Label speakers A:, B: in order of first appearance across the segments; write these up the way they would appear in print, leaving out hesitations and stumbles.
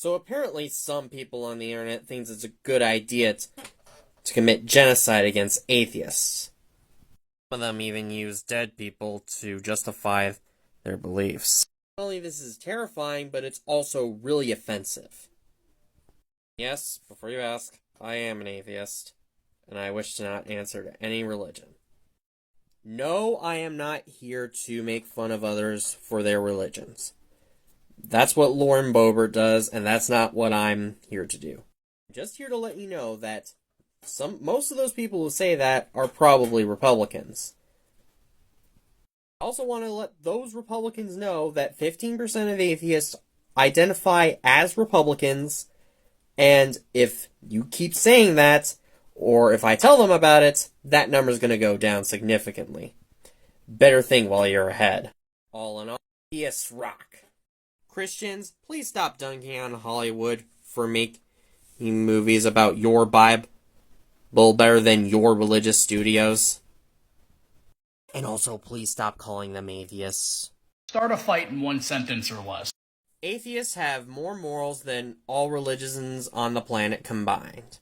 A: So apparently some people on the internet think it's a good idea to commit genocide against atheists. Some of them even use dead people to justify their beliefs. Not only this is terrifying, but it's also really offensive. Yes, before you ask, I am an atheist, and I wish to not answer to any religion. No, I am not here to make fun of others for their religions. That's what Lauren Boebert does, and that's not what I'm here to do. I'm just here to let you know that most of those people who say that are probably Republicans. I also want to let those Republicans know that 15% of atheists identify as Republicans, and if you keep saying that, or if I tell them about it, that number's going to go down significantly. Better think while you're ahead. All in all, atheists rock. Christians, please stop dunking on Hollywood for making movies about your Bible better than your religious studios. And also, please stop calling them atheists.
B: Start a fight in one sentence or less.
A: Atheists have more morals than all religions on the planet combined.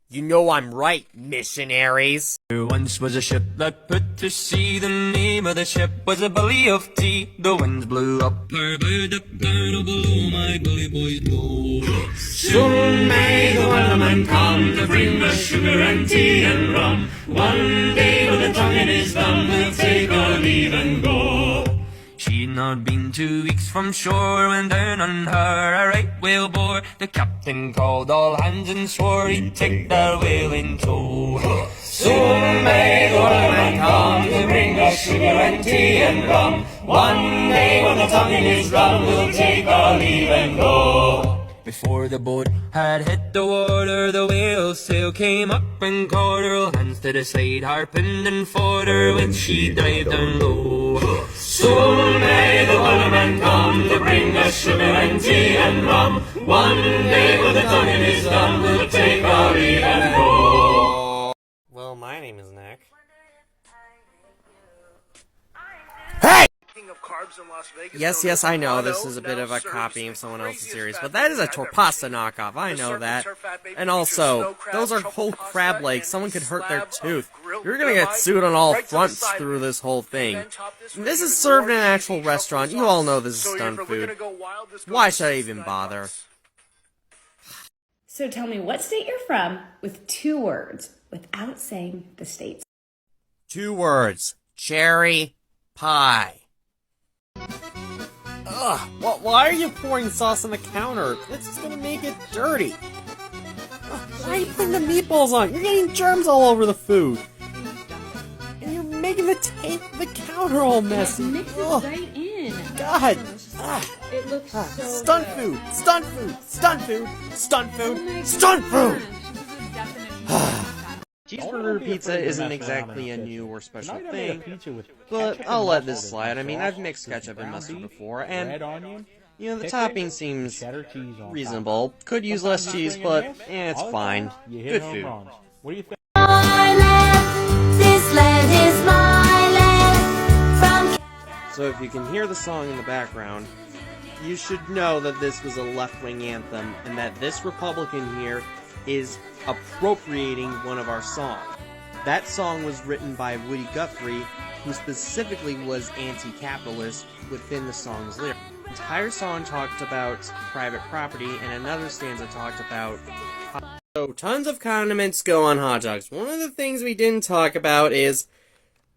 A: You know I'm right, missionaries.
C: There once was a ship that put to sea. The name of the ship was a Billy of Tea. The winds blew up her bow, up down below, my bully boys blow. Soon may the wellerman come to bring us sugar and tea and rum. One day with a tongue in his thumb, we'll take our leave and go. She'd not been 2 weeks from shore when down on her a right whale bore. The captain called all hands and swore he'd take that whale in tow. Soon may the wellerman come to bring us sugar and tea and rum. One day with a tongue in his rum, we'll take our leave and go. Before the boat had hit the water, the whale's sail came up and caught her. All hands to the side, harped and fought her when she dived down low. Soon may the wellerman come to bring us sugar and tea and rum. One day with a tongue in his thumb, we'll take our leave and go.
A: Well, my name is Nick.
D: Hey!
A: Yes, I know this is a bit of a copy of someone else's series, but that is a Torpasta knockoff, I know that. And also, those are whole crab legs, someone could hurt their tooth. You're gonna get sued on all fronts through this whole thing. This is served in an actual restaurant, you all know this is stunt food. Why should I even bother?
E: So tell me what state you're from with 2 words, without saying the states.
A: 2 words. Cherry pie. Ugh, why are you pouring sauce on the counter? It's just gonna make it dirty. Ugh, why are you putting the meatballs on? You're getting germs all over the food. And you're making the counter all messy.
E: Mix it
A: Ugh.
E: right in.
A: God.
E: It looks so
A: Stunt
E: good.
A: food! Stunt food! Stunt food! Stunt food!
E: Oh my
A: Stunt food!
E: gosh.
A: Cheeseburger pizza isn't exactly a new or special thing, but I'll let this slide. I mean, I've mixed ketchup and mustard before, and, you know, the topping seems reasonable. Could use less cheese, but, it's fine. Good food.
D: What do you think?
F: This land is my land.
A: So if you can hear the song in the background, you should know that this was a left-wing anthem, and that this Republican here is appropriating one of our songs. That song was written by Woody Guthrie, who specifically was anti-capitalist within the song's lyrics. The entire song talked about private property, and another stanza talked about... So, tons of condiments go on hot dogs. One of the things we didn't talk about is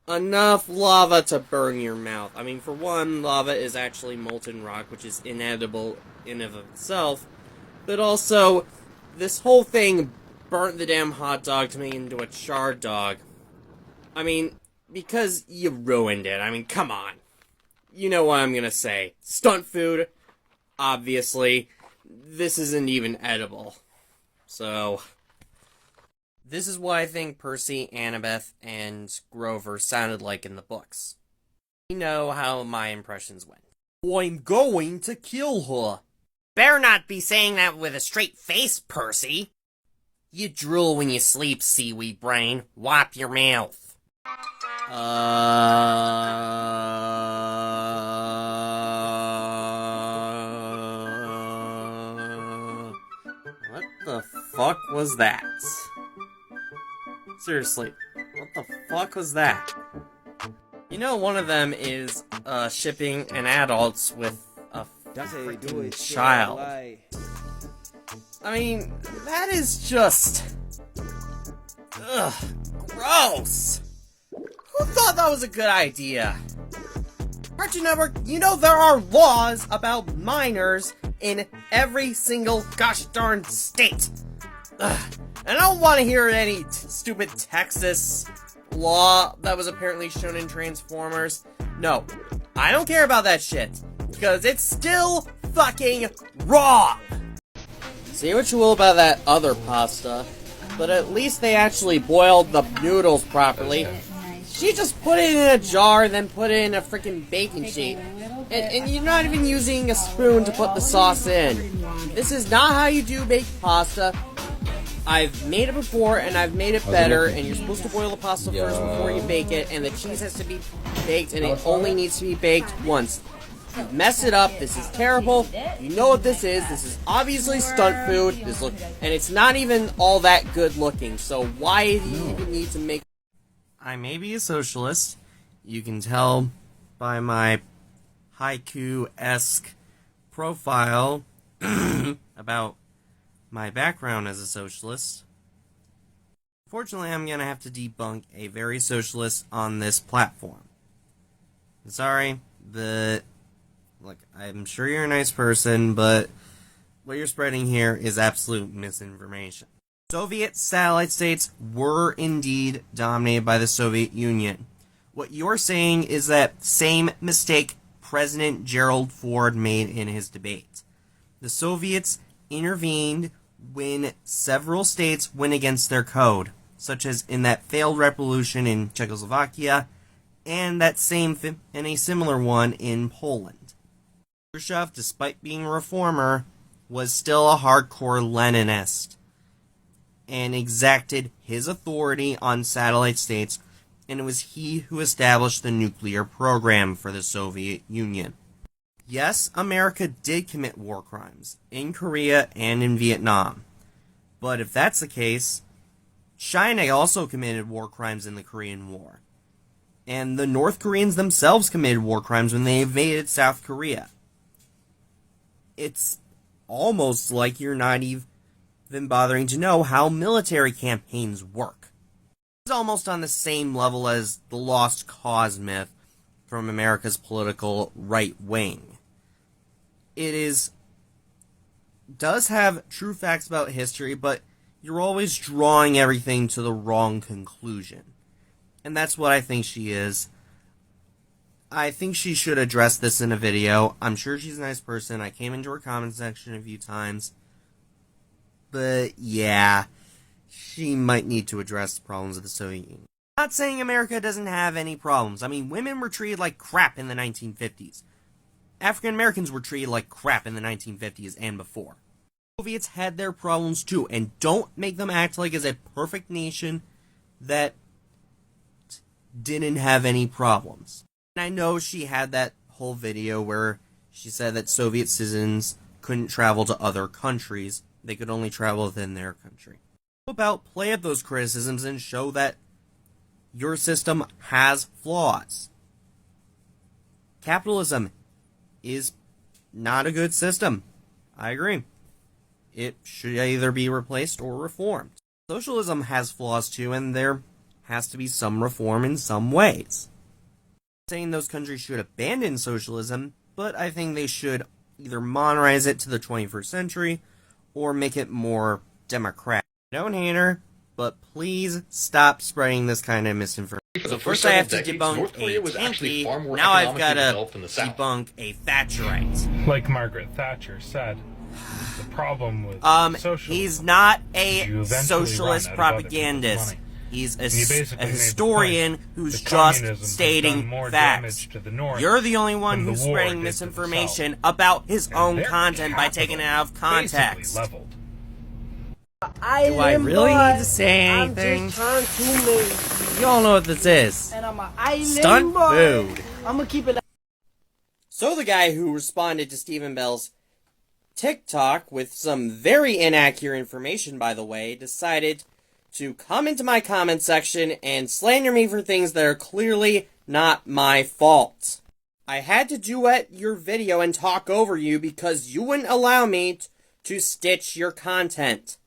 A: enough lava to burn your mouth. I mean, for one, lava is actually molten rock, which is inedible in of itself, but also, this whole thing burnt the damn hot dog to make it into a charred dog. I mean, because you ruined it. I mean, come on. You know what I'm gonna say. Stunt food, obviously. This isn't even edible. So, this is what I think Percy, Annabeth, and Grover sounded like in the books. You know how my impressions went. I'm going to kill her. Better not be saying that with a straight face, Percy. You drool when you sleep, seaweed brain. Wipe your mouth. the fuck was that? Seriously, what the fuck was that? You know, one of them is shipping an adult with a freaking child. I mean, that is just... ugh, gross! Who thought that was a good idea? Cartoon Network, you know there are laws about minors in every single gosh darn state. Ugh. And I don't want to hear any stupid Texas law that was apparently shown in Transformers. No, I don't care about that shit, because it's still fucking wrong! Say what you will about that other pasta, but at least they actually boiled the noodles properly. She just put it in a jar and then put it in a freaking baking sheet. And you're not even using a spoon to put the sauce in. This is not how you do baked pasta. I've made it before and I've made it better, and you're supposed to boil the pasta first before you bake it, and the cheese has to be baked, and it only needs to be baked once. You mess it up, this is terrible, you know what this is obviously stunt food, and it's not even all that good looking, so why do you even need to make... I may be a socialist, you can tell by my haiku-esque profile about my background as a socialist. Unfortunately, I'm gonna have to debunk a very socialist on this platform. I'm sorry, but look, I'm sure you're a nice person, but what you're spreading here is absolute misinformation. Soviet satellite states were indeed dominated by the Soviet Union. What you're saying is that same mistake President Gerald Ford made in his debate. The Soviets intervened when several states went against their code, such as in that failed revolution in Czechoslovakia, and that same and a similar one in Poland. Khrushchev, despite being a reformer, was still a hardcore Leninist, and exacted his authority on satellite states, and it was he who established the nuclear program for the Soviet Union. Yes, America did commit war crimes in Korea and in Vietnam. But if that's the case, China also committed war crimes in the Korean War. And the North Koreans themselves committed war crimes when they invaded South Korea. It's almost like you're not even bothering to know how military campaigns work. It's almost on the same level as the lost cause myth from America's political right wing. It does have true facts about history, but you're always drawing everything to the wrong conclusion. And that's what I think she is. I think she should address this in a video. I'm sure she's a nice person. I came into her comment section a few times. But yeah, she might need to address the problems of the Soviet Union. I'm not saying America doesn't have any problems. I mean, women were treated like crap in the 1950s. African Americans were treated like crap in the 1950s and before. Soviets had their problems too, and don't make them act like it's a perfect nation that didn't have any problems. And I know she had that whole video where she said that Soviet citizens couldn't travel to other countries, they could only travel within their country. How about play up those criticisms and show that your system has flaws? Capitalism is not a good system. I agree. It should either be replaced or reformed. Socialism has flaws too, and there has to be some reform in some ways. I'm saying those countries should abandon socialism, but I think they should either monetize it to the 21st century or make it more democratic. I don't hate her, but please stop spreading this kind of misinformation. So first I have to debunk a Yankee, now I've got to debunk a Thatcherite.
D: Like Margaret Thatcher said, the problem with socialism,
A: he's not
D: you
A: a
D: eventually
A: socialist
D: run out of other
A: propagandist.
D: people's money.
A: He's
D: And you
A: a
D: basically made the
A: historian
D: point
A: who's
D: that
A: just
D: communism has
A: stating
D: done more
A: facts.
D: damage to the North
A: You're the only one
D: than the
A: who's
D: war
A: spreading
D: did to the
A: misinformation
D: South.
A: about his
D: And
A: own
D: their
A: content by taking it out of
D: capital
A: context.
D: basically leveled.
A: Do I really need to say anything? You all know what this is.
G: And I'm an island
A: Stunt
G: boy.
A: food.
G: I'm gonna keep it.
A: So the guy who responded to Stephen Bell's TikTok, with some very inaccurate information, by the way, decided to come into my comment section and slander me for things that are clearly not my fault. I had to duet your video and talk over you because you wouldn't allow me to stitch your content.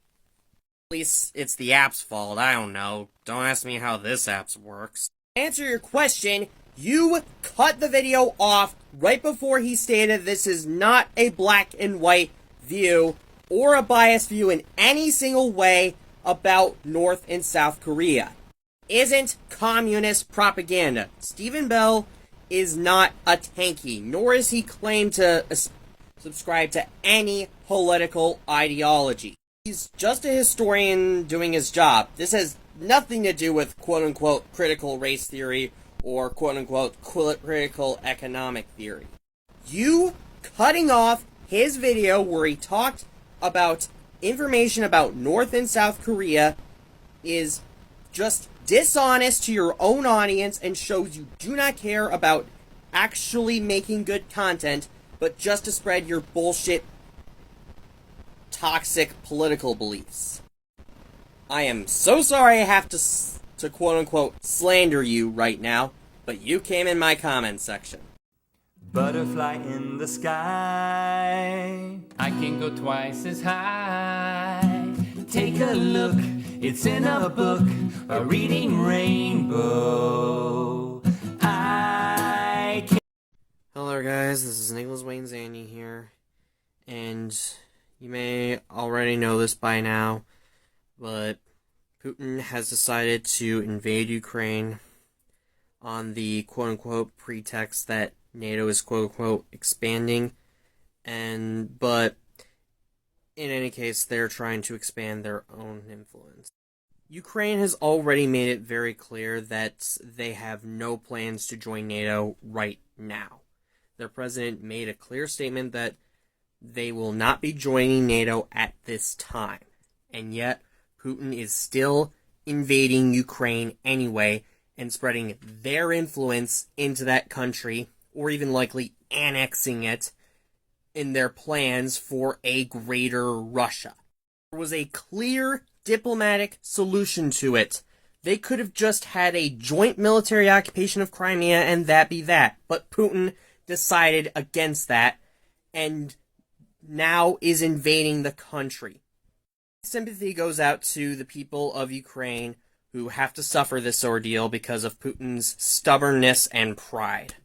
A: At least it's the app's fault, I don't know. Don't ask me how this app works. To answer your question, you cut the video off right before he stated this is not a black and white view or a biased view in any single way about North and South Korea. Isn't communist propaganda. Stephen Bell is not a tanky, nor is he claimed to subscribe to any political ideology. He's just a historian doing his job. This has nothing to do with quote-unquote critical race theory or quote-unquote critical economic theory. You cutting off his video where he talked about information about North and South Korea is just dishonest to your own audience and shows you do not care about actually making good content, but just to spread your bullshit, toxic political beliefs. I am so sorry I have to quote-unquote slander you right now, but you came in my comment section.
C: Butterfly in the sky, I can go twice as high. Take a look, it's in a book, a reading rainbow.
A: Hello guys, this is Nicholas Wayne Zandy here, and you may already know this by now, but Putin has decided to invade Ukraine on the quote-unquote pretext that NATO is quote-unquote expanding, but in any case, they're trying to expand their own influence. Ukraine has already made it very clear that they have no plans to join NATO right now. Their president made a clear statement that they will not be joining NATO at this time, and yet Putin is still invading Ukraine anyway and spreading their influence into that country, or even likely annexing it in their plans for a greater Russia. There was a clear diplomatic solution to it. They could have just had a joint military occupation of Crimea and that be that, but Putin decided against that and now is invading the country. Sympathy goes out to the people of Ukraine who have to suffer this ordeal because of Putin's stubbornness and pride.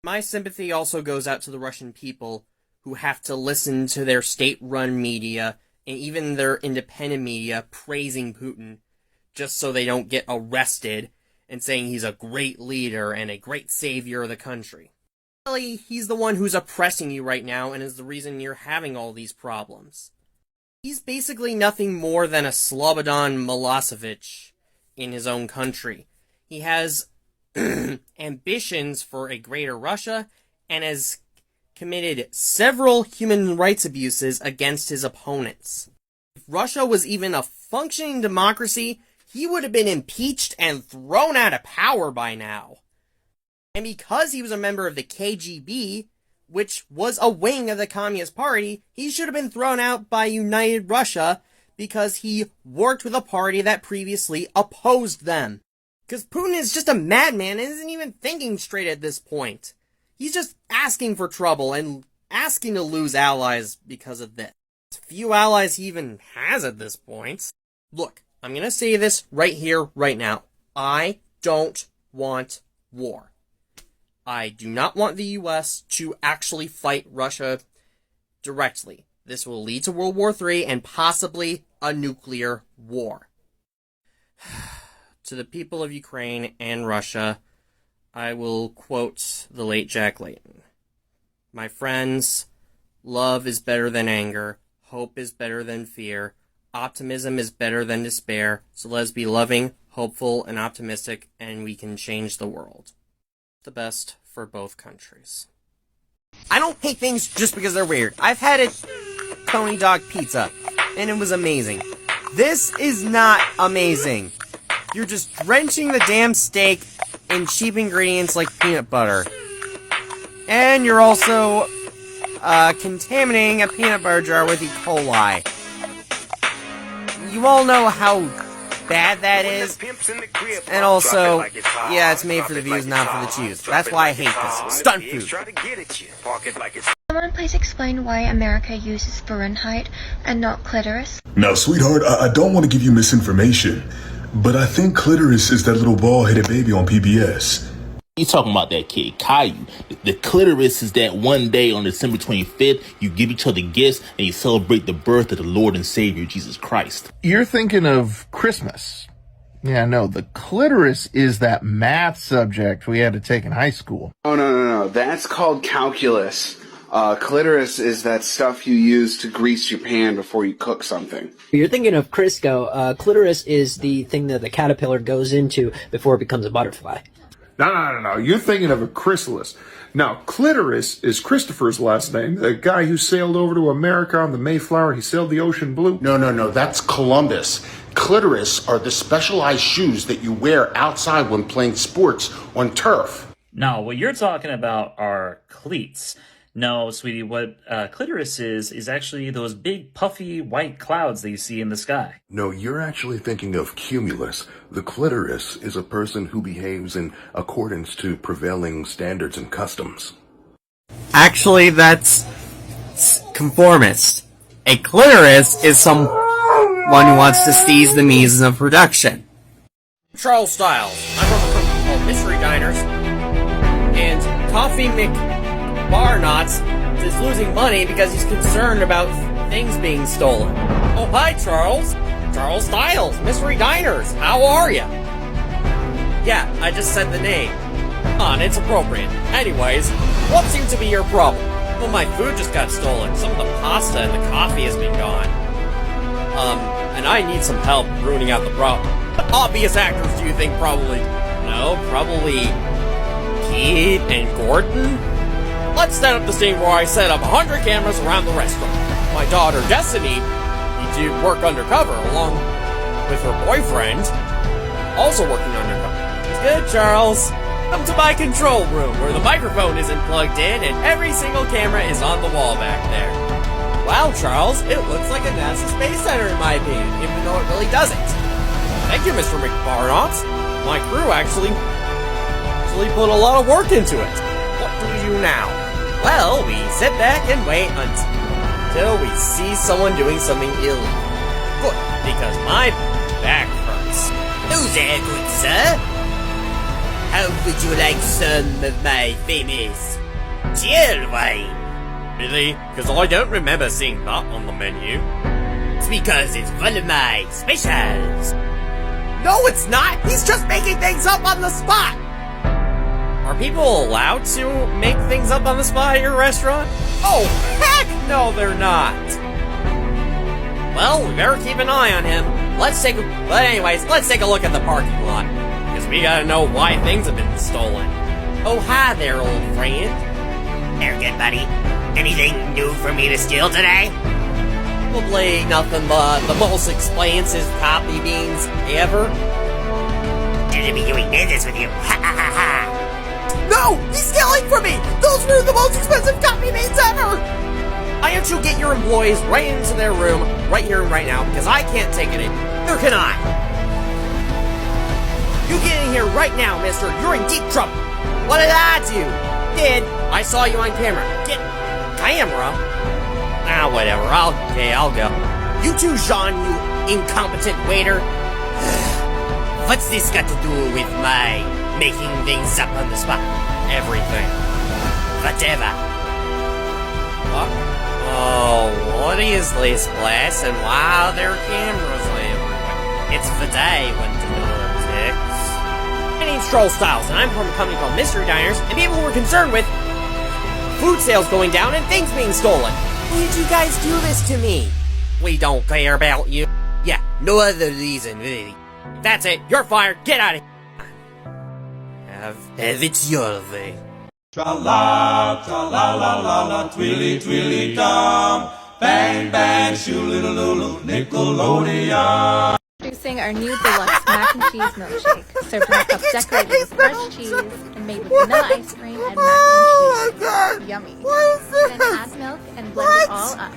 A: My sympathy also goes out to the Russian people who have to listen to their state-run media and even their independent media praising Putin just so they don't get arrested and saying he's a great leader and a great savior of the country. Really, he's the one who's oppressing you right now and is the reason you're having all these problems. He's basically nothing more than a Slobodan Milosevic in his own country. He has ambitions for a greater Russia and has committed several human rights abuses against his opponents. If Russia was even a functioning democracy, he would have been impeached and thrown out of power by now. And because he was a member of the KGB, which was a wing of the Communist Party, he should have been thrown out by United Russia because he worked with a party that previously opposed them. Because Putin is just a madman and isn't even thinking straight at this point. He's just asking for trouble and asking to lose allies because of this. Few allies he even has at this point. Look, I'm gonna say this right here, right now. I don't want war. I do not want the US to actually fight Russia directly. This will lead to World War III and possibly a nuclear war. To the people of Ukraine and Russia, I will quote the late Jack Layton. My friends, love is better than anger, hope is better than fear, optimism is better than despair, so let's be loving, hopeful, and optimistic, and we can change the world. The best for both countries. I don't hate things just because they're weird. I've had a Coney Dog pizza, and it was amazing. This is not amazing. You're just drenching the damn steak in cheap ingredients like peanut butter. And you're also contaminating a peanut butter jar with E. coli. You all know how bad that is. And also, yeah, it's made for the views, not for the chews. That's why I hate this. Stunt food.
G: Someone please explain why America uses Fahrenheit and not clitoris?
H: Now, sweetheart, I don't want to give you misinformation, but I think clitoris is that little bald-headed baby on PBS.
I: You talking about that kid, Caillou. The clitoris is that one day on December 25th, you give each other gifts and you celebrate the birth of the Lord and Savior, Jesus Christ.
J: You're thinking of Christmas. Yeah, no, the clitoris is that math subject we had to take in high school.
K: Oh, no. That's called calculus. Clitoris is that stuff you use to grease your pan before you cook something.
L: You're thinking of Crisco. Clitoris is the thing that the caterpillar goes into before it becomes a butterfly.
M: No. You're thinking of a chrysalis. Now, clitoris is Christopher's last name. The guy who sailed over to America on the Mayflower. He sailed the ocean blue.
N: No. That's Columbus. Clitoris are the specialized shoes that you wear outside when playing sports on turf.
O: No, what you're talking about are cleats. No, sweetie, what clitoris is actually those big puffy white clouds that you see in the sky.
H: No, you're actually thinking of cumulus. The clitoris is a person who behaves in accordance to prevailing standards and customs.
A: Actually, that's conformist. A clitoris is someone who wants to seize the means of production. Charles Styles. I'm from a company called Mystery Diners. And Coffee McBarnots is losing money because he's concerned about things being stolen. Oh, hi, Charles. Charles Styles, Mystery Diners. How are ya? Yeah, I just said the name. Come on, it's appropriate. Anyways, what seems to be your problem? Well, my food just got stolen. Some of the pasta and the coffee has been gone. And I need some help ruining out the problem. What obvious actors do you think probably... No, probably... Pete and Gordon? Let's set up the scene where I set up 100 cameras around the restaurant. My daughter, Destiny, needs to work undercover along with her boyfriend, also working undercover. It's good, Charles. Come to my control room, where the microphone isn't plugged in and every single camera is on the wall back there. Wow, Charles, it looks like a NASA Space Center in my opinion, even though it really doesn't. Thank you, Mr. McBarnots. My crew actually put a lot of work into it. What do you do now? Well, we sit back and wait until we see someone doing something illegal. Good, because my back hurts.
P: Oh there, good sir. How would you like some of my famous jail wine?
A: Really? Because I don't remember seeing that on the menu.
P: It's because it's one of my specials.
A: No, it's not! He's just making things up on the spot! Are people allowed to make things up on the spot at your restaurant? Oh, heck no, they're not! Well, we better keep an eye on him. Let's take a look at the parking lot. Because we gotta know why things have been stolen. Oh, hi there, old friend.
P: There, good buddy. Anything new for me to steal today?
A: Probably nothing but the most expensive coffee beans ever.
P: Did be doing business with you. Ha ha ha ha.
A: No! He's stealing from me! Those were the most expensive coffee beans ever! Why don't you get your employees right into their room, right here and right now, because I can't take it in. Neither can I! You get in here right now, mister. You're in deep trouble. What did I do? Did. I saw you on camera. Get camera? Ah, whatever. I'll go. You too, Jean, you incompetent waiter.
P: What's this got to do with my making things up on the spot?
A: Everything.
P: Whatever.
A: What? Oh, what is this place and why are there cameras everywhere? It's the day when politics. My name's Charles Styles and I'm from a company called Mystery Diners and people were concerned with food sales going down and things being stolen. Why did you guys do this to me? We don't care about you. Yeah, no other reason, really. That's it. You're fired. Get out of here. Have it your way.
C: Tra-la, tra-la-la-la-la, twilly-twilly-dum. Bang, bang, shoo-little-lulu, Nickelodeon.
G: Introducing our new deluxe mac and cheese milkshake, served in a cup decorated with fresh cheese and made with vanilla ice cream and mac and cheese. Yummy. Then add milk and blend it all up.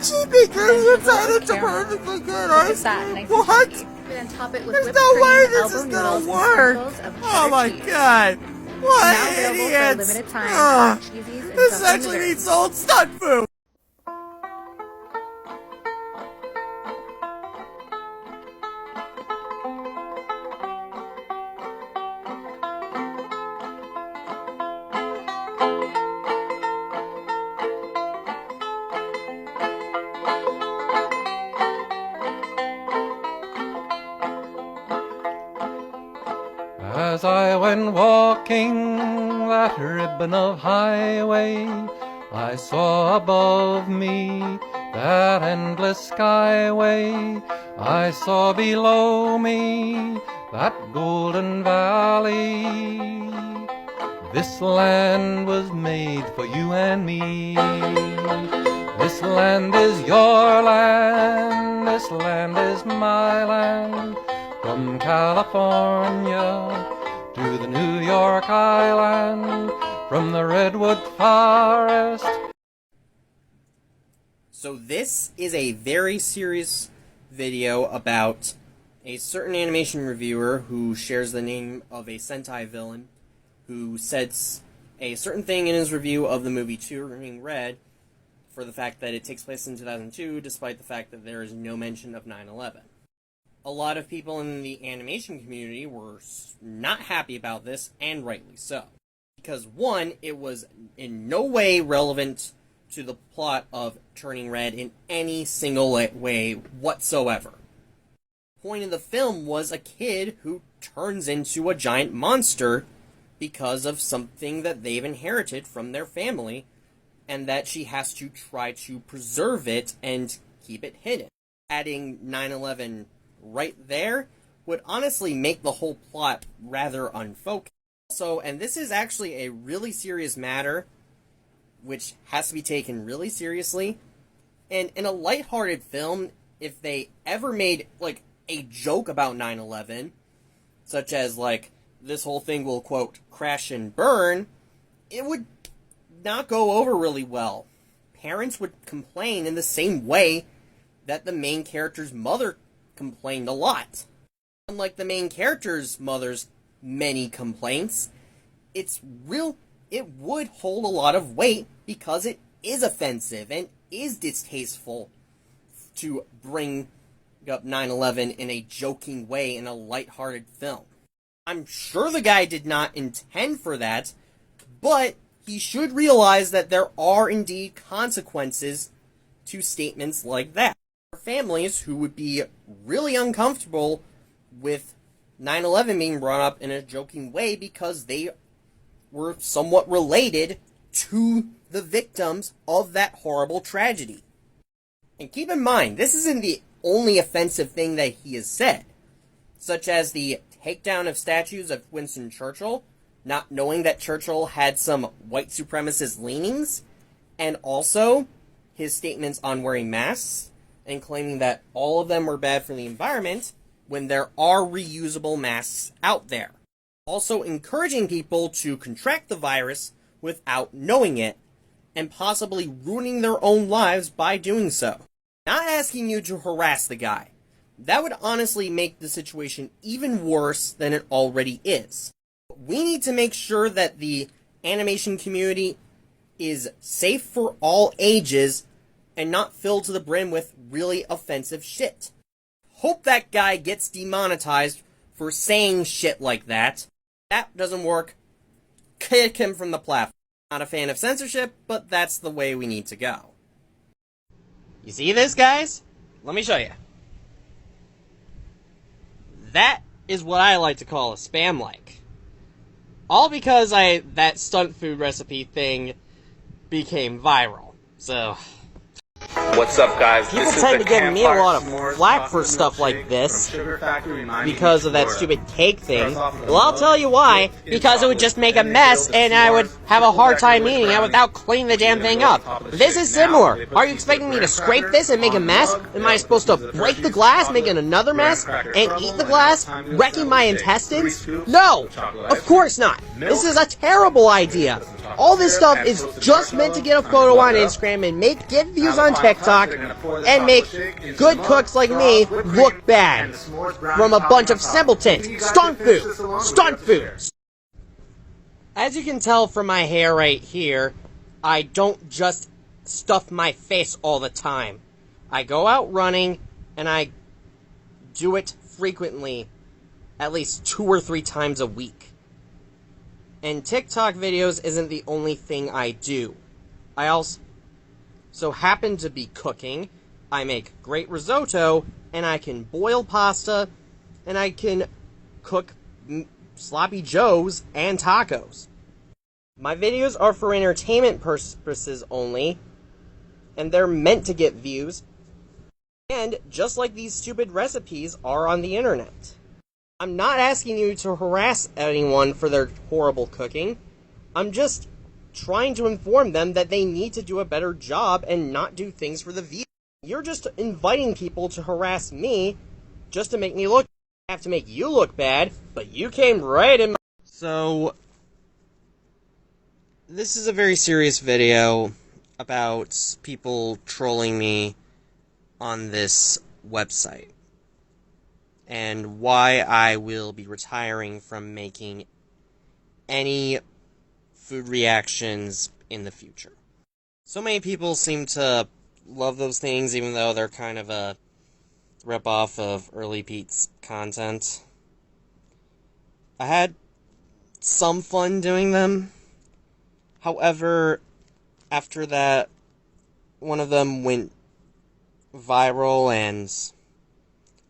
F: Cheapy cream inside it's perfectly good ice cream. What?
G: Then top it with
F: There's
G: whipped
F: no
G: cream,
F: way this
G: elbow
F: is gonna
G: noodles,
F: work.
G: and sprinkles of
F: Oh
G: cheddar
F: my
G: cheese.
F: god. What
G: Now available for a
F: idiots.
G: limited time. Cheesies and
F: This
G: stuffing
F: actually
G: desserts.
F: needs sold stunt food.
Q: As I went walking that ribbon of highway, I saw above me that endless skyway. I saw below me that golden valley. This land was made for you and me. This land is your land, this land is my land. From California to the New York Island, from the Redwood Forest.
A: So this is a very serious video about a certain animation reviewer who shares the name of a Sentai villain who says a certain thing in his review of the movie Turning Red for the fact that it takes place in 2002, despite the fact that there is no mention of 9/11. A lot of people in the animation community were not happy about this, and rightly so. Because, one, it was in no way relevant to the plot of Turning Red in any single way whatsoever. The point of the film was a kid who turns into a giant monster because of something that they've inherited from their family, and that she has to try to preserve it and keep it hidden. Adding 9/11 right there would honestly make the whole plot rather unfocused. Also, and this is actually a really serious matter, which has to be taken really seriously, and in a lighthearted film, if they ever made, like, a joke about 9/11, such as, like, this whole thing will, quote, crash and burn, it would not go over really well. Parents would complain in the same way that the main character's mother complained a lot. Unlike the main character's mother's many complaints, it would hold a lot of weight because it is offensive and is distasteful to bring up 9/11 in a joking way in a lighthearted film. I'm sure the guy did not intend for that, but he should realize that there are indeed consequences to statements like that. Families who would be really uncomfortable with 9/11 being brought up in a joking way because they were somewhat related to the victims of that horrible tragedy. And keep in mind, this isn't the only offensive thing that he has said, such as the takedown of statues of Winston Churchill, not knowing that Churchill had some white supremacist leanings, and also his statements on wearing masks, and claiming that all of them were bad for the environment when there are reusable masks out there. Also encouraging people to contract the virus without knowing it, and possibly ruining their own lives by doing so. Not asking you to harass the guy. That would honestly make the situation even worse than it already is. We need to make sure that the animation community is safe for all ages and not filled to the brim with really offensive shit. Hope that guy gets demonetized for saying shit like that. That doesn't work. Kick him from the platform. Not a fan of censorship, but that's the way we need to go. You see this, guys? Let me show you. That is what I like to call a spam like. All because that stunt food recipe thing became viral. So
C: What's up, guys?
A: people
C: This is
A: tend
C: the
A: to give me a lot of
C: Campfire
A: flack for stuff like this because of that stupid cake thing. Well, I'll tell you why. Because it would just make a mess, and I would have a hard time eating it without cleaning the damn thing up. This is similar. Are you expecting me to scrape this and make a mess? Am I supposed to break the glass, making another mess, and eat the glass, wrecking my intestines? No! Of course not. This is a terrible idea. All this stuff is just meant to get a photo on Instagram and get views on TikTok and make good cooks like me look bad from a bunch of simpletons. Stunt food! Stunt food! As you can tell from my hair right here, I don't just stuff my face all the time. I go out running, and I do it frequently, at least 2 or 3 times a week. And TikTok videos isn't the only thing I do. I also happen to be cooking. I make great risotto, and I can boil pasta, and I can cook sloppy joes and tacos. My videos are for entertainment purposes only, and they're meant to get views, and just like these stupid recipes are on the internet. I'm not asking you to harass anyone for their horrible cooking. I'm just trying to inform them that they need to do a better job and not do things for the views. You're just inviting people to harass me just to make me look bad. I have to make you look bad, but you came right in my... So, this is a very serious video about people trolling me on this website, and why I will be retiring from making any food reactions in the future. So many people seem to love those things, even though they're kind of a ripoff of Early Pete's content. I had some fun doing them. However, after that, one of them went viral, and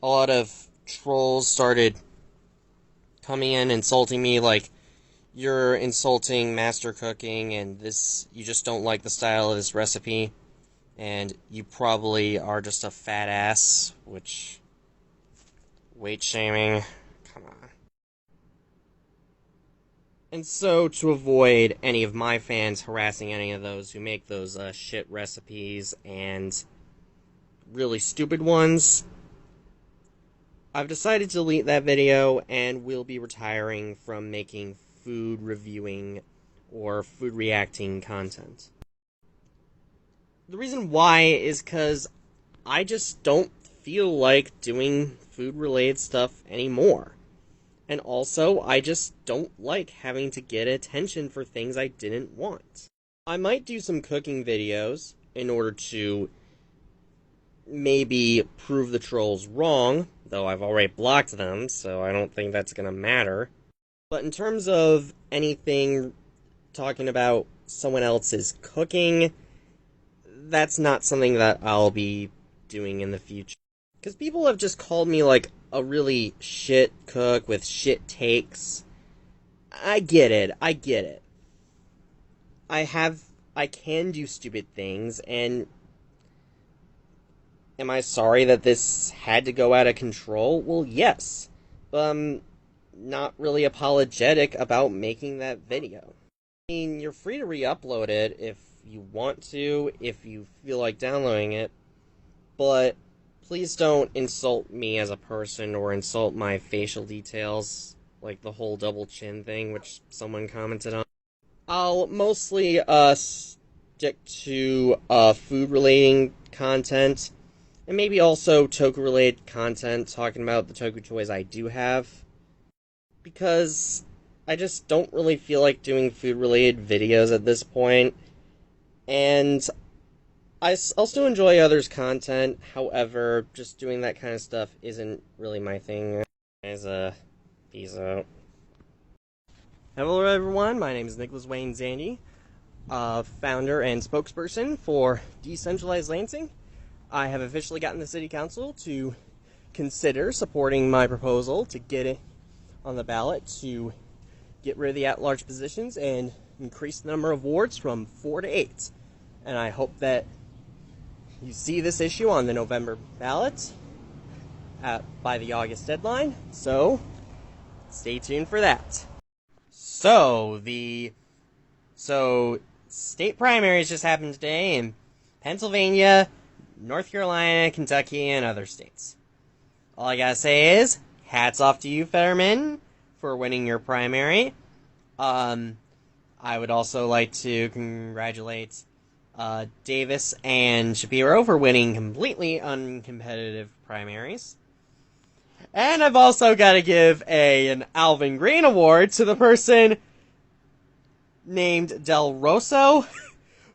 A: a lot of trolls started coming in insulting me, like, you're insulting master cooking, and you just don't like the style of this recipe, and you probably are just a fat ass, which, weight shaming, come on. And so, to avoid any of my fans harassing any of those who make those shit recipes and really stupid ones, I've decided to delete that video and will be retiring from making food reviewing or food reacting content. The reason why is because I just don't feel like doing food related stuff anymore. And also, I just don't like having to get attention for things I didn't want. I might do some cooking videos in order to maybe prove the trolls wrong, though I've already blocked them, so I don't think that's gonna matter. But in terms of anything talking about someone else's cooking, that's not something that I'll be doing in the future. Because people have just called me, like, a really shit cook with shit takes. I get it. I can do stupid things, and am I sorry that this had to go out of control? Well, yes. But I'm not really apologetic about making that video. I mean, you're free to re-upload it if you want to, if you feel like downloading it, but please don't insult me as a person or insult my facial details, like the whole double chin thing, which someone commented on. I'll mostly stick to food-relating content, and maybe also toku-related content, talking about the toku toys I do have, because I just don't really feel like doing food-related videos at this point, and I'll still enjoy others' content. However, just doing that kind of stuff isn't really my thing. Guys, peace out. Hello everyone, my name is Nicholas Wayne Zandy, founder and spokesperson for Decentralized Lansing. I have officially gotten the City Council to consider supporting my proposal to get it on the ballot to get rid of the at-large positions and increase the number of wards from 4 to 8. And I hope that you see this issue on the November ballot by the August deadline, so stay tuned for that. So state primaries just happened today in Pennsylvania, North Carolina, Kentucky, and other states. All I gotta say is, hats off to you, Fetterman, for winning your primary. I would also like to congratulate Davis and Shapiro for winning completely uncompetitive primaries. And I've also got to give an Alvin Green Award to the person named Del Rosso,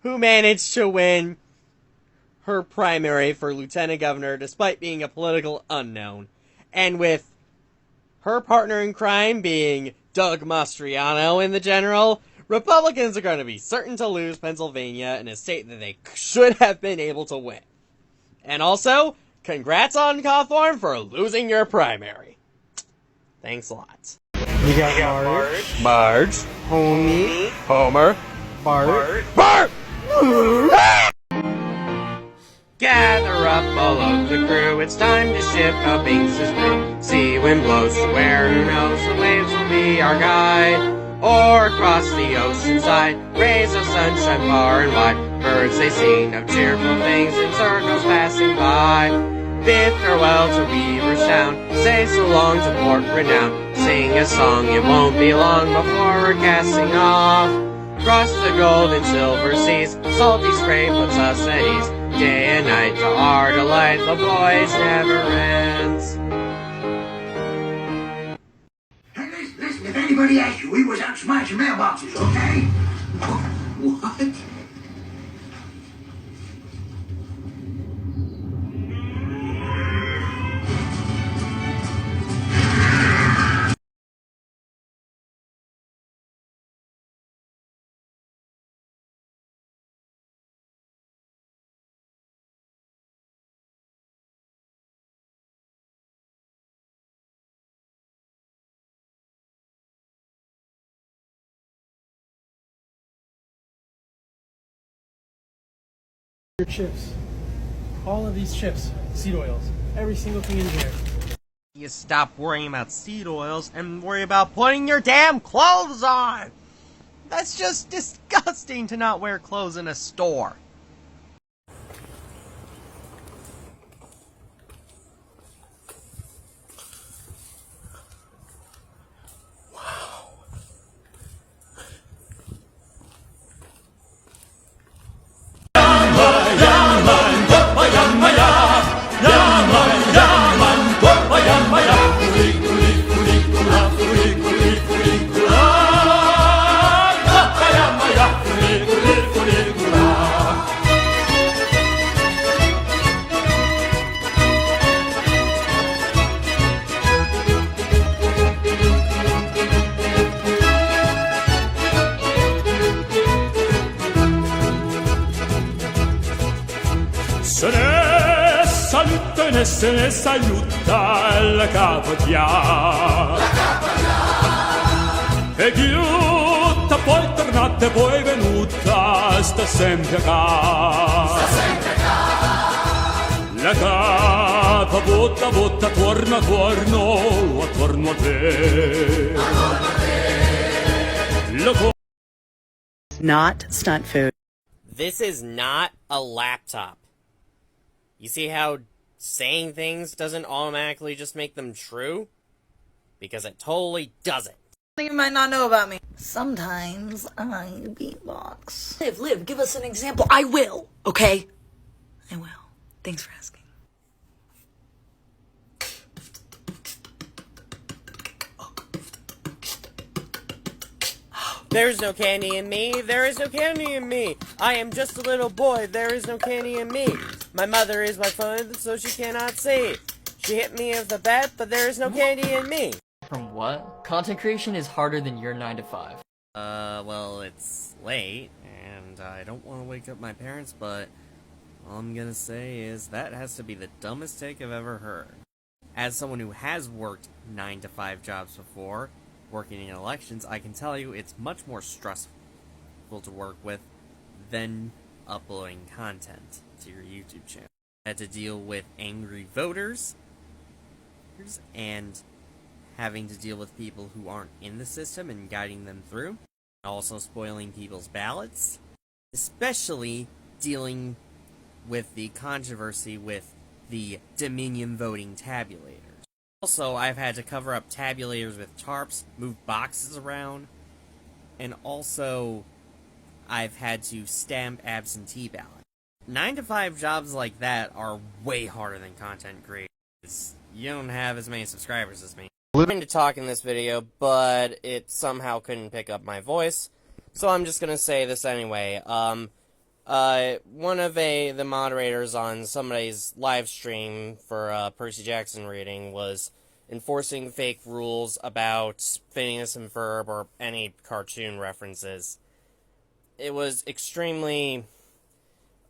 A: who managed to win her primary for lieutenant governor despite being a political unknown. And with her partner in crime being Doug Mastriano in the general, Republicans are going to be certain to lose Pennsylvania in a state that they should have been able to win. And also, congrats on Cawthorn for losing your primary. Thanks a lot.
R: You got Marge.
A: Marge.
R: Homie.
A: Homer.
R: Bart.
A: Bart! Gather up all of the crew, it's time to ship a Binks' brew. Sea wind blows to where, who knows, the waves will be our guide. Or across the ocean side, rays of sunshine far and wide. Birds they sing of cheerful things in circles passing by. Bid farewell to Weaver's Town, say so long to Port Renown. Sing a song, it won't be long before we're casting off. Cross the gold and silver seas, salty spray puts us at ease. Day and night to our delight, the voyage never ends.
S: Listen, if anybody asks you, we was out smashing mailboxes, okay? What?
R: Your chips. All of these chips. Seed oils. Every single thing in here.
A: You stop worrying about seed oils and worry about putting your damn clothes on! That's just disgusting to not wear clothes in a store.
T: Se ne saluta la capadia. E chiutta poi tornate poi venuta sta sempre a casa. La capa botta torna attorno a te.
U: Not stunt food.
A: This is not a laptop. You see how saying things doesn't automatically just make them true? Because it totally doesn't.
U: You might not know about me. Sometimes I beatbox. Liv, give us an example. I will, okay? I will. Thanks for asking.
A: There's no candy in me, there is no candy in me. I am just a little boy, there is no candy in me. My mother is my phone, so she cannot see. She hit me with a bat, but there is no candy in me.
V: From what? Content creation is harder than your 9 to 5.
A: Well, it's late, and I don't want to wake up my parents, but all I'm gonna say is that has to be the dumbest take I've ever heard. As someone who has worked 9 to 5 jobs before, working in elections, I can tell you it's much more stressful to work with than uploading content to your YouTube channel. I had to deal with angry voters, and having to deal with people who aren't in the system and guiding them through, also spoiling people's ballots, especially dealing with the controversy with the Dominion voting tabulators. Also, I've had to cover up tabulators with tarps, move boxes around, and also I've had to stamp absentee ballots. 9-to-5 jobs like that are way harder than content creators. You don't have as many subscribers as me. I'm trying to talk in this video, but it somehow couldn't pick up my voice, so I'm just gonna say this anyway. One of the moderators on somebody's live stream for Percy Jackson reading was enforcing fake rules about Phineas and Ferb or any cartoon references. It was extremely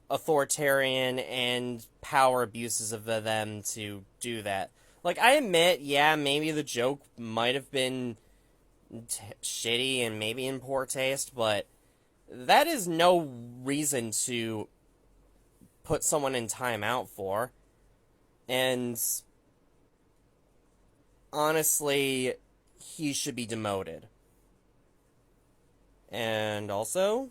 A: authoritarian and power abuses of them to do that. Like, I admit, yeah, maybe the joke might have been shitty and maybe in poor taste, but that is no reason to put someone in timeout for. And honestly, he should be demoted. And also,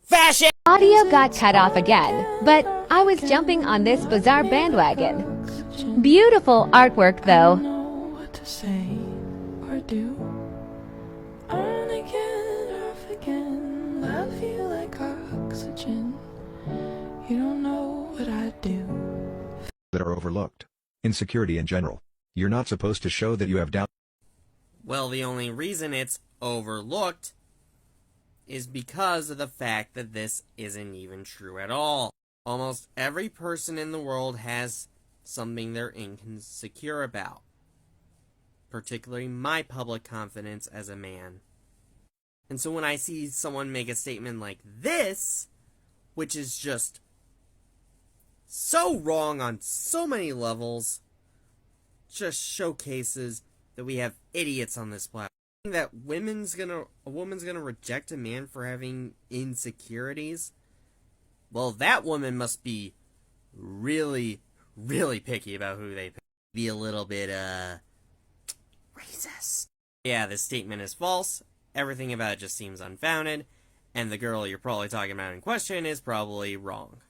A: fashion!
B: Audio got cut off again, but I was jumping on this bizarre bandwagon. Beautiful artwork, though.
E: What to say or do? On again, off again. Love you like oxygen. You don't know what I do.
W: That are overlooked. Insecurity in general. You're not supposed to show that you have doubt.
A: Well, the only reason it's overlooked is because of the fact that this isn't even true at all. Almost every person in the world has something they're insecure about. Particularly my public confidence as a man. And so when I see someone make a statement like this, which is just so wrong on so many levels, just showcases that we have idiots on this platform. That a woman's gonna reject a man for having insecurities? Well, that woman must be really, really picky about who they pick. Be a little bit, racist. Yeah, this statement is false. Everything about it just seems unfounded. And the girl you're probably talking about in question is probably wrong.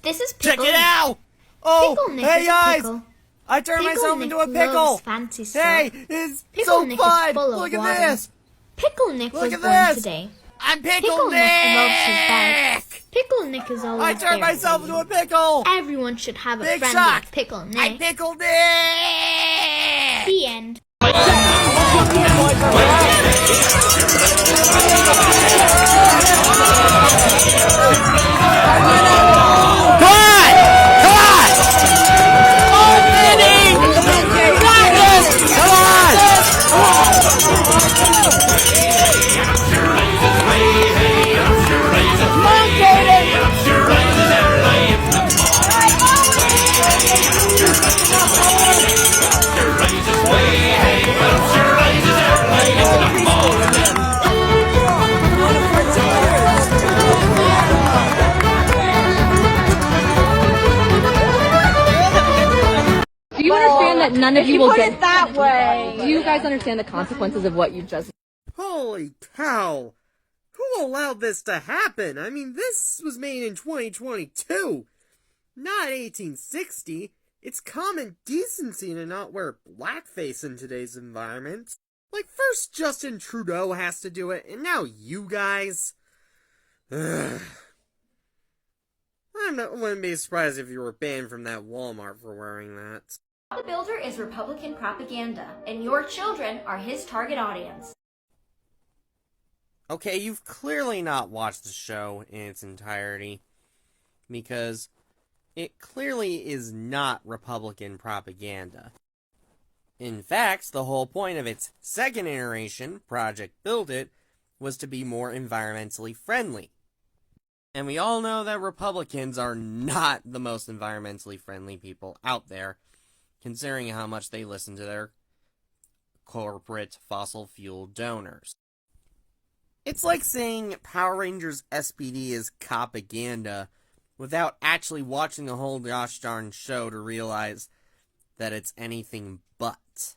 G: This is
A: Pickle. Check it out! Oh,
G: Pickle Nick
A: hey
G: is
A: guys!
G: pickle.
A: I turned
G: Pickle
A: myself
G: Nick
A: into a pickle!
G: loves fancy stuff.
A: Hey, it's
G: Pickle
A: so
G: Nick
A: fun!
G: is full of
A: Look at
G: water.
A: this!
G: Pickle Nick
A: Look
G: was
A: at
G: born
A: this!
G: today.
A: I'm
G: Pickle Nick loves his bed. Pickle Nick is always
A: I turned
G: there.
A: myself into a pickle!
G: Everyone should have a
A: Big
G: friend
A: shock.
G: like Pickle Nick.
A: I pickled it!
G: The end.
B: Do you understand that none of you will get...
X: that way.
B: Do you guys understand the consequences of what you just...
A: Holy cow! Who allowed this to happen? I mean, this was made in 2022, not 1860. It's common decency to not wear blackface in today's environment. Like, first Justin Trudeau has to do it, and now you guys? Ugh. Wouldn't be surprised if you were banned from that Walmart for wearing that.
G: The Builder is Republican propaganda, and your children are his target audience.
A: Okay, you've clearly not watched the show in its entirety, because it clearly is not Republican propaganda. In fact, the whole point of its second iteration, Project Build It, was to be more environmentally friendly. And we all know that Republicans are not the most environmentally friendly people out there, considering how much they listen to their corporate fossil fuel donors. It's like saying Power Rangers SPD is propaganda without actually watching the whole gosh darn show to realize that it's anything but.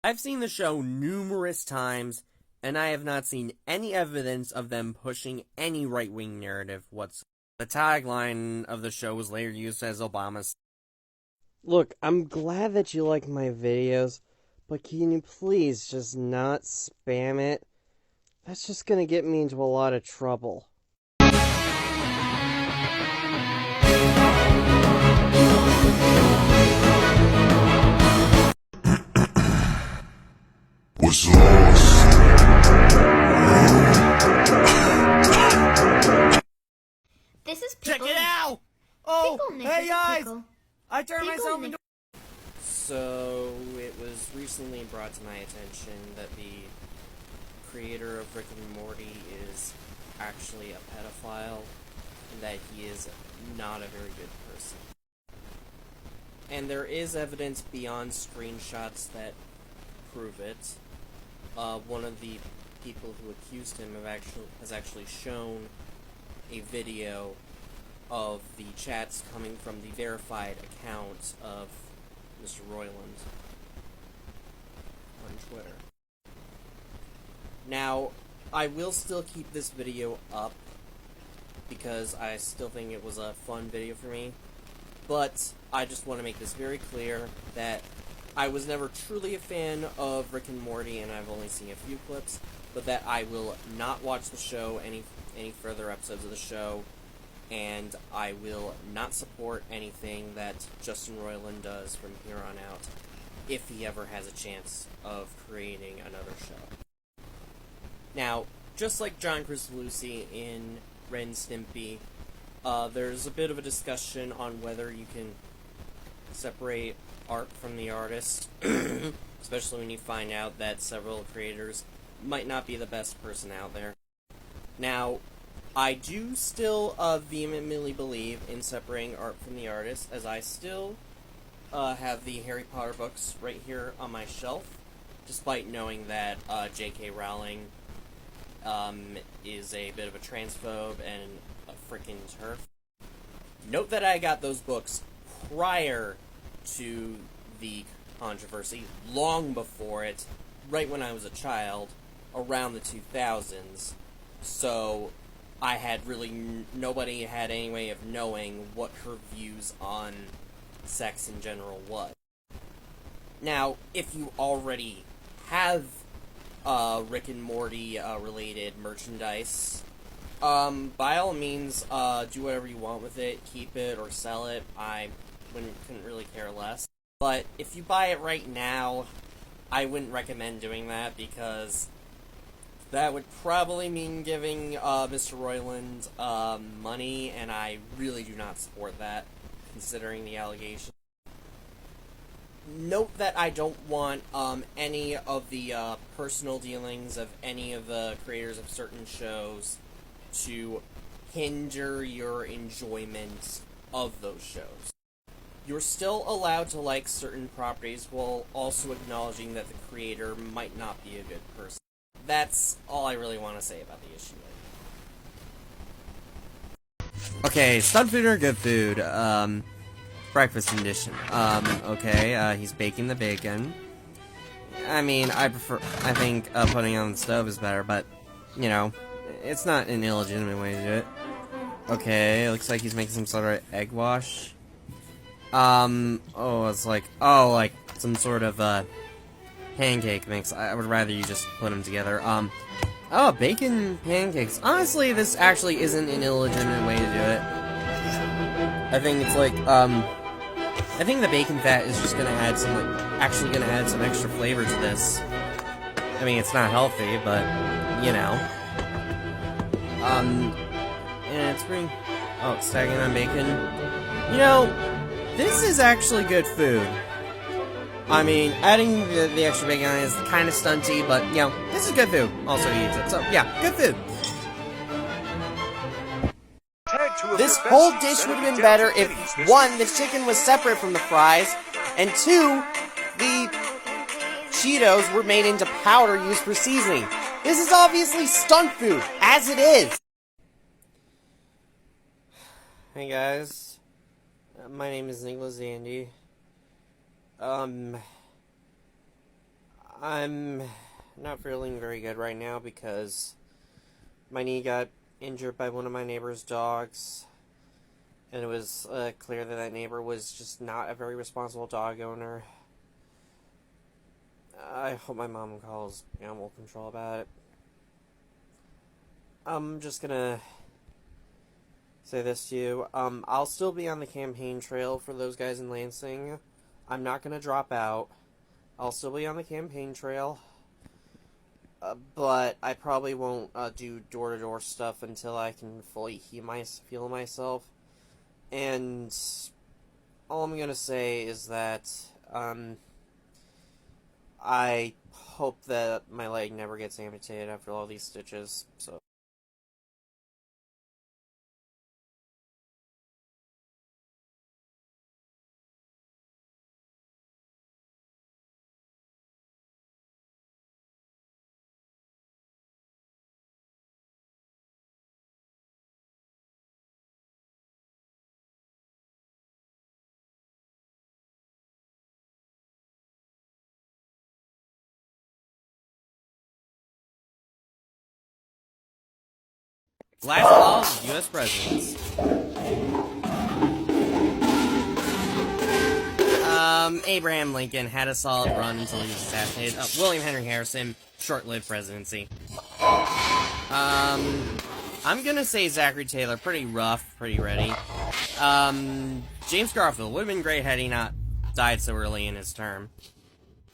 A: I've seen the show numerous times, and I have not seen any evidence of them pushing any right-wing narrative whatsoever. The tagline of the show was later used as Obama's. Look, I'm glad that you like my videos, but can you please just not spam it? That's just gonna get me into a lot of trouble.
D: Was lost.
I: This is
A: Pickle. Check it out! Oh, hey guys! I turned myself into... So, it was recently brought to my attention that the creator of Rick and Morty is actually a pedophile, and that he is not a very good person. And there is evidence beyond screenshots that prove it. One of the people who accused him has actually shown a video of the chats coming from the verified account of Mr. Roiland on Twitter. Now, I will still keep this video up because I still think it was a fun video for me, but I just want to make this very clear that I was never truly a fan of Rick and Morty, and I've only seen a few clips, but that I will not watch the show, any further episodes of the show, and I will not support anything that Justin Roiland does from here on out, if he ever has a chance of creating another show. Now, just like John Kricfalusi in Ren and Stimpy, there's a bit of a discussion on whether you can separate art from the artist, especially when you find out that several creators might not be the best person out there. Now, I do still vehemently believe in separating art from the artist, as I still have the Harry Potter books right here on my shelf, despite knowing that J.K. Rowling is a bit of a transphobe and a frickin' turf. Note that I got those books prior to the controversy, long before it, right when I was a child, around the 2000s, so I had really nobody had any way of knowing what her views on sex in general was. Now, if you already have Rick and Morty related merchandise, by all means, do whatever you want with it, keep it or sell it. I couldn't really care less. But if you buy it right now, I wouldn't recommend doing that, because that would probably mean giving Mr. Roiland money, and I really do not support that, considering the allegation. Note that I don't want any of the personal dealings of any of the creators of certain shows to hinder your enjoyment of those shows. You're still allowed to like certain properties while also acknowledging that the creator might not be a good person. That's all I really want to say about the issue. Okay, stunt food or good food? Breakfast edition. Okay, he's baking the bacon. I mean, I think putting it on the stove is better, but, you know, it's not an illegitimate way to do it. Okay, looks like he's making some sort of egg wash. It's like some sort of, pancake mix. I would rather you just put them together. Bacon pancakes. Honestly, this actually isn't an illegitimate way to do it. I think it's like, I think the bacon fat is just gonna add some extra flavor to this. I mean, it's not healthy, but, you know. And it's pretty... Oh, it's stacking on bacon. You know, this is actually good food. I mean, adding the extra bacon on is kind of stunty, but, you know, this is good food. Also, he eats it. So, yeah, good food. This whole dish would have been better if, 1, the chicken was separate from the fries, and 2, the Cheetos were made into powder used for seasoning. This is obviously stunt food, as it is. Hey guys, my name is nicklaszandestvst. I'm not feeling very good right now because my knee got injured by one of my neighbor's dogs, and it was clear that that neighbor was just not a very responsible dog owner. I hope my mom calls animal control about it. I'm just gonna say this to you. I'll still be on the campaign trail for those guys in Lansing. I'm not gonna drop out. I'll still be on the campaign trail. But I probably won't do door-to-door stuff until I can fully feel myself. And all I'm gonna say is that I hope that my leg never gets amputated after all these stitches. So. Last calls of U.S. presidents. Abraham Lincoln had a solid run until he was assassinated. William Henry Harrison, short-lived presidency. I'm gonna say Zachary Taylor, pretty rough, pretty ready. James Garfield, would've been great had he not died so early in his term.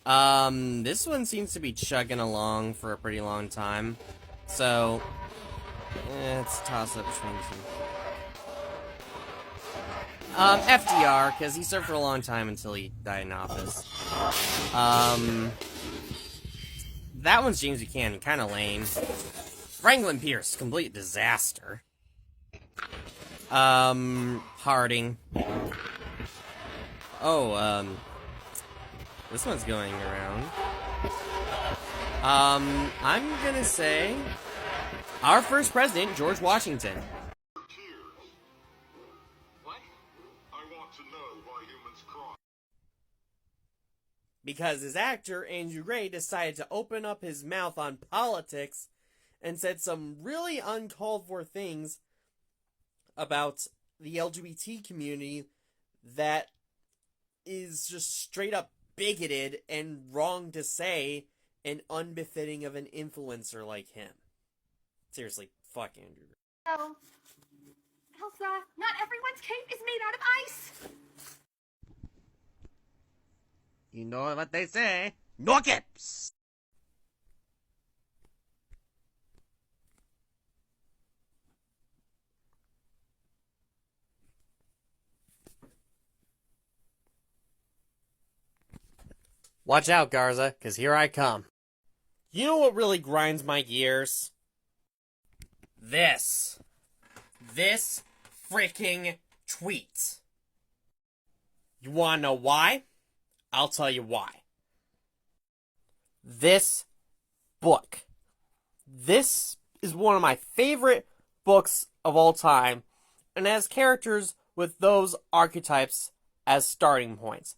A: This one seems to be chugging along for a pretty long time. So, it's a toss-up between two. FDR, because he served for a long time until he died in office. That one's James Buchanan, kinda lame. Franklin Pierce, complete disaster. Harding. Oh, this one's going around. I'm gonna say our first president, George Washington. Because his actor, Andrew Gray, decided to open up his mouth on politics and said some really uncalled for things about the LGBT community that is just straight up bigoted and wrong to say and unbefitting of an influencer like him. Seriously, fuck Andrew Gray.
D: Oh, Elsa, not everyone's cape is made out of ice.
A: You know what they say, no capes! Watch out, Garza, 'cause here I come. You know what really grinds my gears? This freaking tweet. You wanna know why? I'll tell you why. This book. This is one of my favorite books of all time, and has characters with those archetypes as starting points.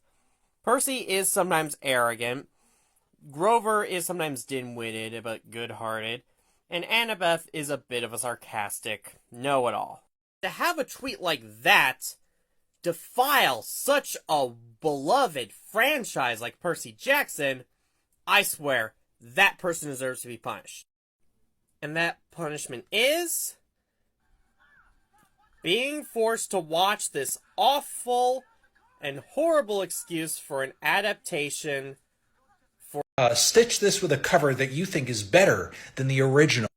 A: Percy is sometimes arrogant, Grover is sometimes dim-witted but good-hearted, and Annabeth is a bit of a sarcastic know-it-all. To have a tweet like that defile such a beloved franchise like Percy Jackson, I swear, that person deserves to be punished. And that punishment is being forced to watch this awful and horrible excuse for an adaptation for...
J: Stitch this with a cover that you think is better than the original.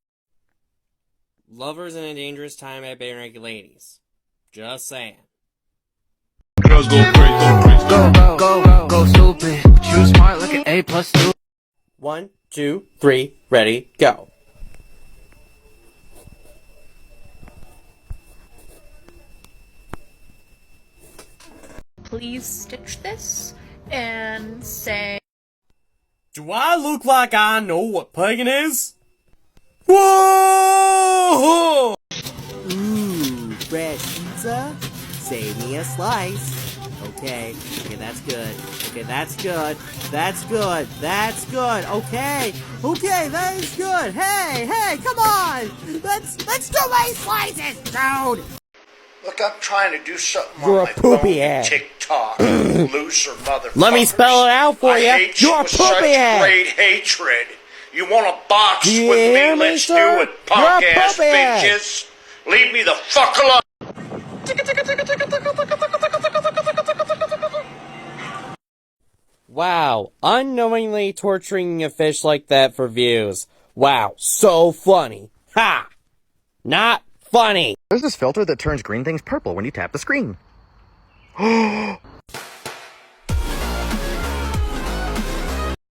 A: Lovers in a Dangerous Time by Bare-Naked Ladies. Just saying.
K: Girls go crazy, go stupid. Choose smart like an A+2.
A: 1, 2, 3, ready, go.
G: Please stitch this and say...
A: Do I look like I know what pagan is? Whoa! Ooh,
P: bread pizza? Save me a slice. Okay, that's good. Okay, that's good. That's good. That's good. Okay, that is good. Hey, come on! Let's do my slices, dude!
S: Look, I'm trying to do something
P: You're
S: on
P: a
S: my
P: poopy
S: phone,
P: head.
S: TikTok, loser motherfuckers.
P: Let me spell it out for
S: I
P: you.
S: hate
P: You're a
S: with such
P: poopy head.
S: great hatred. You want to box
P: Do you
S: with
P: hear
S: me?
P: me,
S: Let's
P: sir?
S: do it,
P: You're a
S: punk-ass
P: poopy head.
S: bitches. Leave me the fuck alone.
A: Wow, unknowingly torturing a fish like that for views. Wow, so funny. Ha! Not funny.
L: There's this filter that turns green things purple when you tap the screen.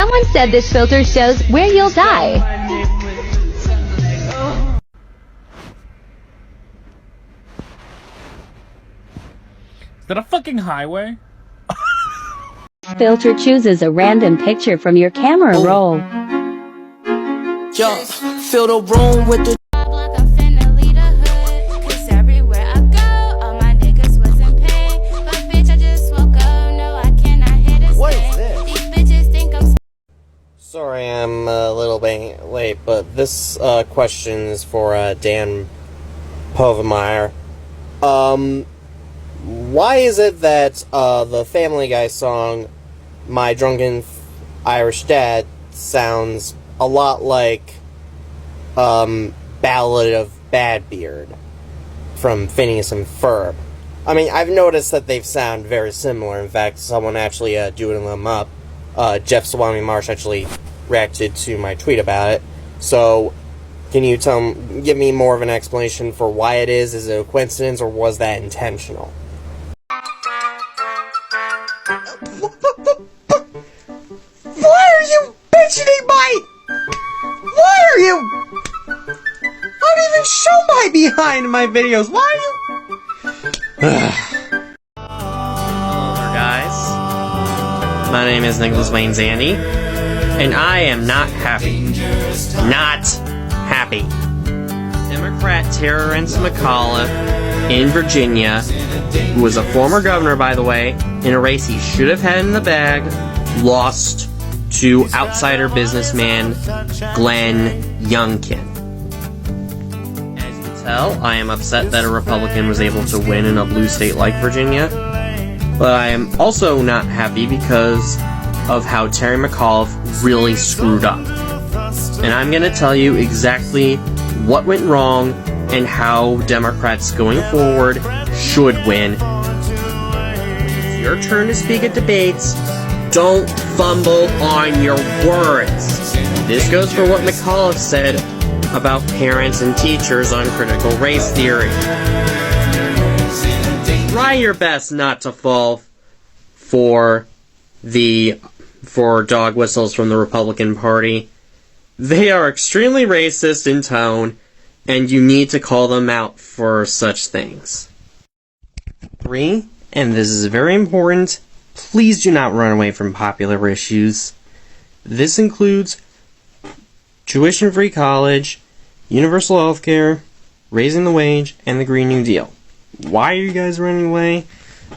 B: Someone said this filter shows where you'll die.
M: Is that a fucking highway?
B: Filter chooses a random picture from your camera roll.
P: Yo, fill the room with the
A: Sorry, I'm a little bit late, but this question is for Dan Povemeyer. Why is it that the Family Guy song, My Drunken Irish Dad, sounds a lot like Ballad of Badbeard from Phineas and Ferb? I mean, I've noticed that they sound very similar. In fact, someone actually doing them up. Jeff Swami Marsh actually reacted to my tweet about it. So, can you give me more of an explanation for why it is? Is it a coincidence, or was that intentional?
F: Why are you mentioning my... Why are you... I don't even show my behind in my videos. Why are you...
A: Hello there, guys. My name is nicklaszandestvst, and I am not happy. Not happy. Democrat Terrence McAuliffe in Virginia, who was a former governor, by the way, in a race he should have had in the bag, lost to outsider businessman Glenn Youngkin. As you can tell, I am upset that a Republican was able to win in a blue state like Virginia, but I am also not happy because of how Terry McAuliffe really screwed up. And I'm going to tell you exactly what went wrong and how Democrats going forward should win. It's your turn to speak at debates. Don't fumble on your words. This goes for what McAuliffe said about parents and teachers on critical race theory. Try your best not to fall for dog whistles from the Republican Party. They are extremely racist in tone, and you need to call them out for such things. 3, and this is very important, please do not run away from popular issues. This includes tuition-free college, universal health care, raising the wage, and the Green New Deal. Why are you guys running away?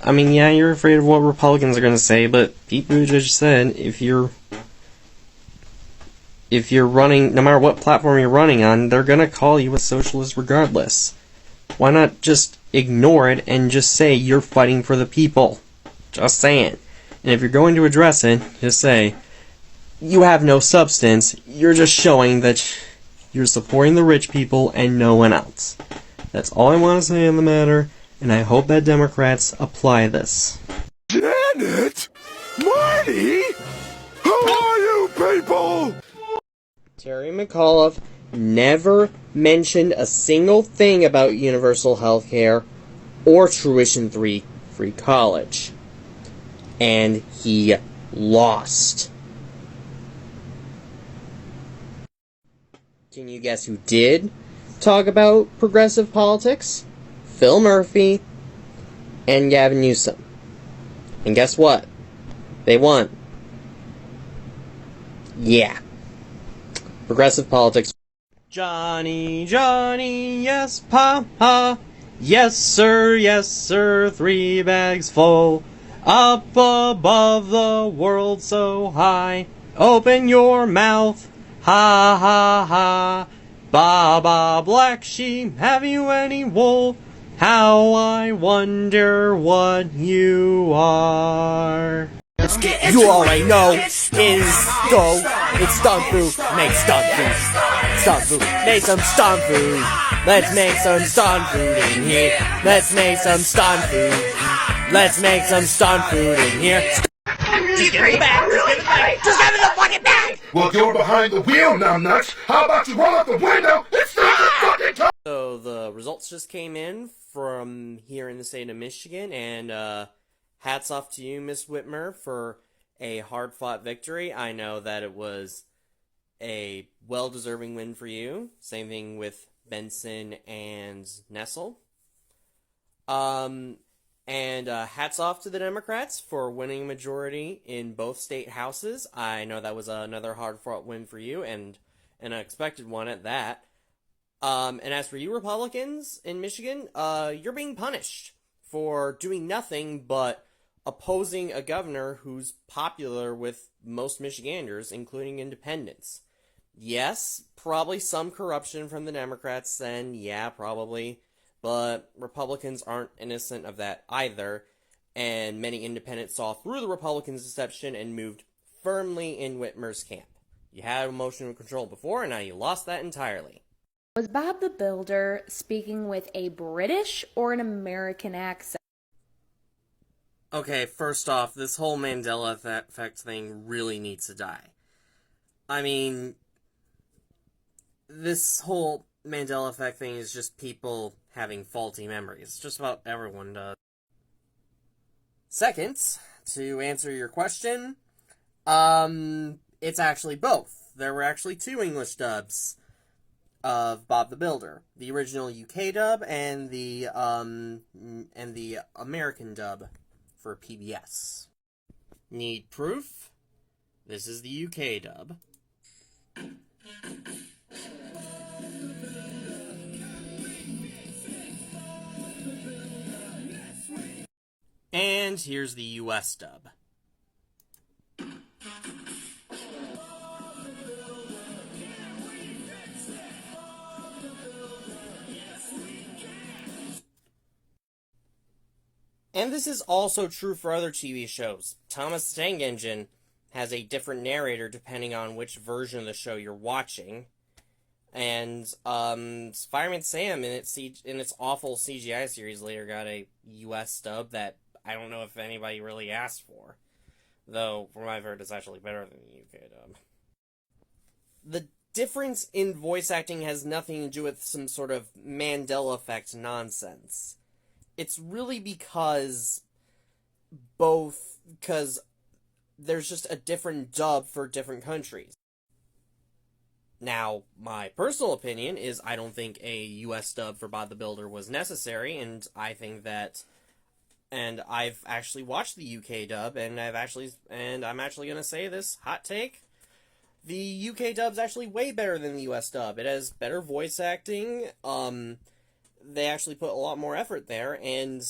A: I mean, yeah, you're afraid of what Republicans are going to say, but Pete Buttigieg said if you're running, no matter what platform you're running on, they're going to call you a socialist regardless. Why not just ignore it and just say you're fighting for the people? Just saying. And if you're going to address it, just say, you have no substance, you're just showing that you're supporting the rich people and no one else. That's all I want to say on the matter, and I hope that Democrats apply this.
F: Janet! Marty! How are you people?
A: Terry McAuliffe never mentioned a single thing about universal health care or tuition-free college. And he lost. Can you guess who did talk about progressive politics? Phil Murphy and Gavin Newsom. And guess what? They won. Yeah. Progressive politics. Johnny, Johnny, yes, Papa. Yes, sir, 3 bags full. Up above the world so high. Open your mouth, ha ha ha. Baba Black Sheep, have you any wool? How I wonder what you are.
P: You already know is go. It's stunt food. Make stunt food. Stunt food. Make some stunt food. Let's make some stunt food in here. Let's make some stunt food. Let's make some stunt food in here.
S: Just give me the bag. Just give me the fucking bag. Well, you're behind the wheel now, nuts. How about you roll up the window and start the fucking car?
A: So the results just came in from here in the state of Michigan, and hats off to you, Miss Whitmer, for a hard-fought victory. I know that it was a well-deserving win for you. Same thing with Benson and Nessel. And hats off to the Democrats for winning a majority in both state houses. I know that was another hard-fought win for you, and an unexpected one at that. And as for you Republicans in Michigan, you're being punished for doing nothing but opposing a governor who's popular with most Michiganders, including independents. Yes, probably some corruption from the Democrats then, yeah, probably. But Republicans aren't innocent of that either, and many independents saw through the Republicans' deception and moved firmly in Whitmer's camp. You had emotional control before, and now you lost that entirely.
G: Was Bob the Builder speaking with a British or an American accent?
A: Okay, first off, this whole Mandela effect thing really needs to die. I mean, this whole Mandela effect thing is just people having faulty memories. Just about everyone does. Second, to answer your question, it's actually both. There were actually 2 English dubs of Bob the Builder. The original UK dub and the American dub for PBS. Need proof? This is the UK dub. And here's the US dub. And this is also true for other TV shows. Thomas the Tank Engine has a different narrator depending on which version of the show you're watching. And Fireman Sam in its awful CGI series later got a US dub that I don't know if anybody really asked for. Though, from what I've heard, it's actually better than the UK dub. The difference in voice acting has nothing to do with some sort of Mandela effect nonsense. It's really because there's just a different dub for different countries. Now, my personal opinion is I don't think a US dub for Bob the Builder was necessary, and I think that, and I've actually watched the UK dub, and I'm actually gonna say this hot take. The UK dub's actually way better than the US dub. It has better voice acting, they actually put a lot more effort there, and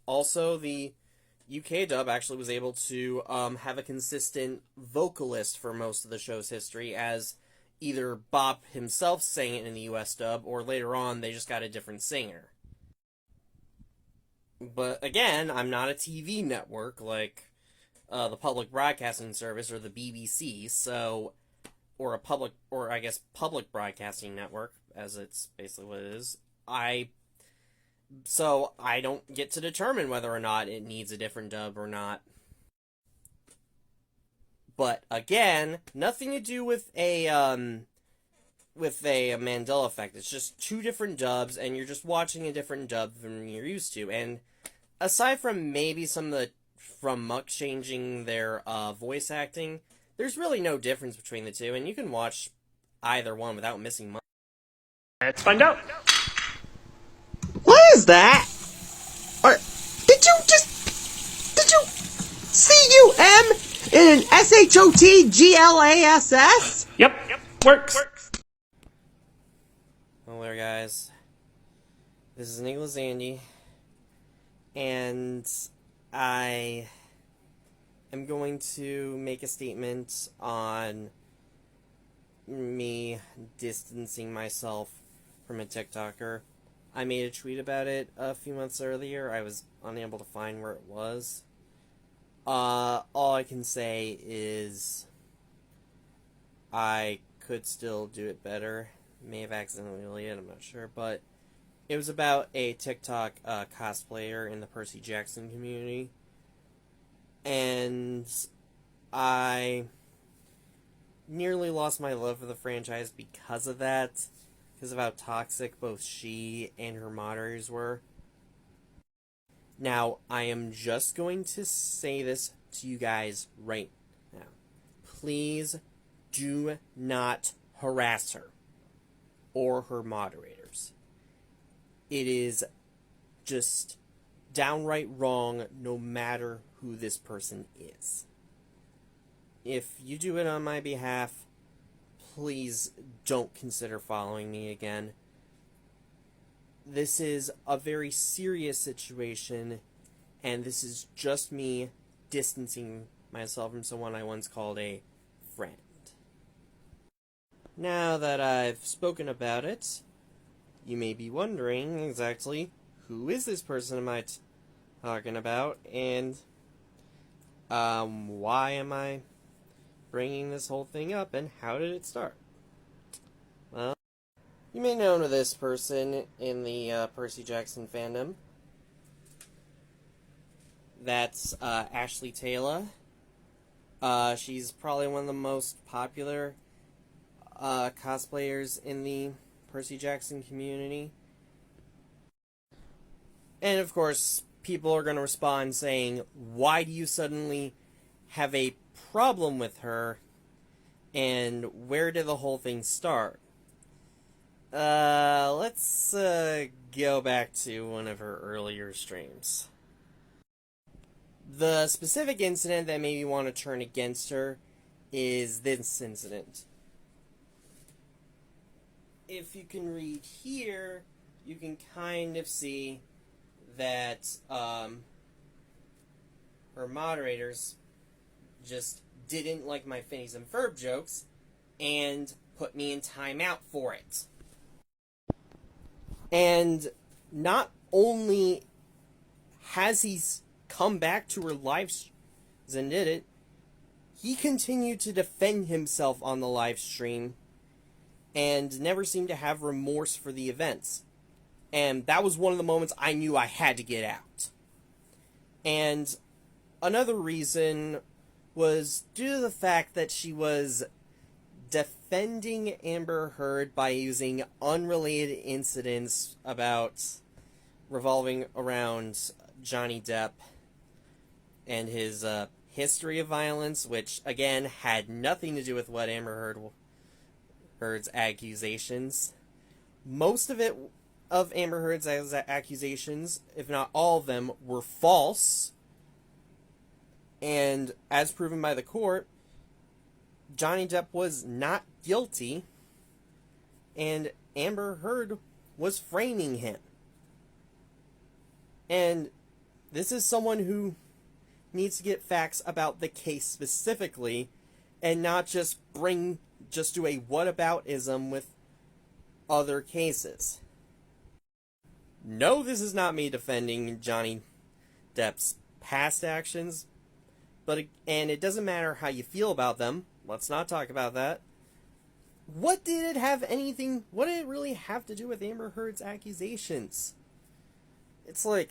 A: also the UK dub actually was able to have a consistent vocalist for most of the show's history, as either Bob himself sang it in the US dub, or later on they just got a different singer. But again, I'm not a TV network like the Public Broadcasting Service or the BBC, or public broadcasting network, as it's basically what it is. So I don't get to determine whether or not it needs a different dub or not. But again, nothing to do with a Mandela effect. It's just 2 different dubs, and you're just watching a different dub than you're used to. And aside from maybe from Muck changing their voice acting, there's really no difference between the 2, and you can watch either one without missing much.
R: Let's find out.
F: What is that? Or did you C-U-M in an S-H-O-T-G-L-A-S-S?
R: Yep, works.
A: Well, there, guys. This is Nicholas Andy, and I am going to make a statement on me distancing myself from a TikToker. I made a tweet about it a few months earlier. I was unable to find where it was. All I can say is I could still do it better. May have accidentally deleted it, I'm not sure, but it was about a TikTok cosplayer in the Percy Jackson community, and I nearly lost my love for the franchise because of that, because of how toxic both she and her moderators were. Now, I am just going to say this to you guys right now. Please do not harass her or her moderators. It is just downright wrong no matter who this person is. If you do it on my behalf, please don't consider following me again. This is a very serious situation, and this is just me distancing myself from someone I once called a friend. Now that I've spoken about it, you may be wondering exactly who is this person am I talking about, and why am I bringing this whole thing up, and how did it start? Well, you may know this person in the Percy Jackson fandom. That's Ashley Taylor. She's probably one of the most popular cosplayers in the Percy Jackson community. And of course, people are going to respond saying, why do you suddenly have a problem with her, and where did the whole thing start? Let's go back to one of her earlier streams. The specific incident that made me want to turn against her is this incident. If you can read here, you can kind of see that her moderators just didn't like my Phineas and Ferb jokes and put me in timeout for it. And not only has he come back to her live streams and did it, he continued to defend himself on the live stream and never seemed to have remorse for the events. And that was one of the moments I knew I had to get out. And another reason was due to the fact that she was defending Amber Heard by using unrelated incidents revolving around Johnny Depp and his history of violence, which, again, had nothing to do with what Amber Heard's accusations. Most of Amber Heard's accusations, if not all of them, were false. And as proven by the court, Johnny Depp was not guilty, and Amber Heard was framing him. And this is someone who needs to get facts about the case specifically, and not just do a whataboutism with other cases. No, this is not me defending Johnny Depp's past actions, and it doesn't matter how you feel about them. Let's not talk about that. What did it really have to do with Amber Heard's accusations? It's like,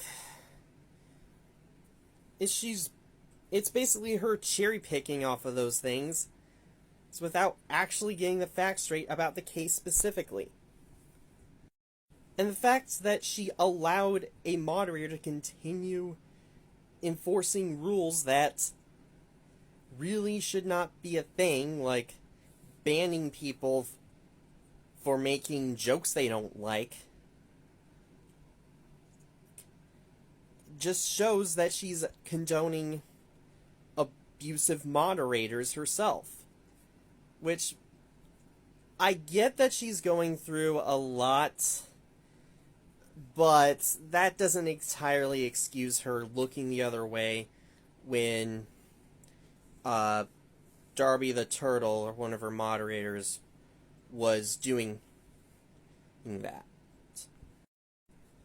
A: it's basically her cherry picking off of those things. It's without actually getting the facts straight about the case specifically. And the fact that she allowed a moderator to continue enforcing rules that really should not be a thing, like banning people for making jokes they don't like, just shows that she's condoning abusive moderators herself. Which, I get that she's going through a lot But that doesn't entirely excuse her looking the other way when Darby the Turtle, or one of her moderators, was doing that.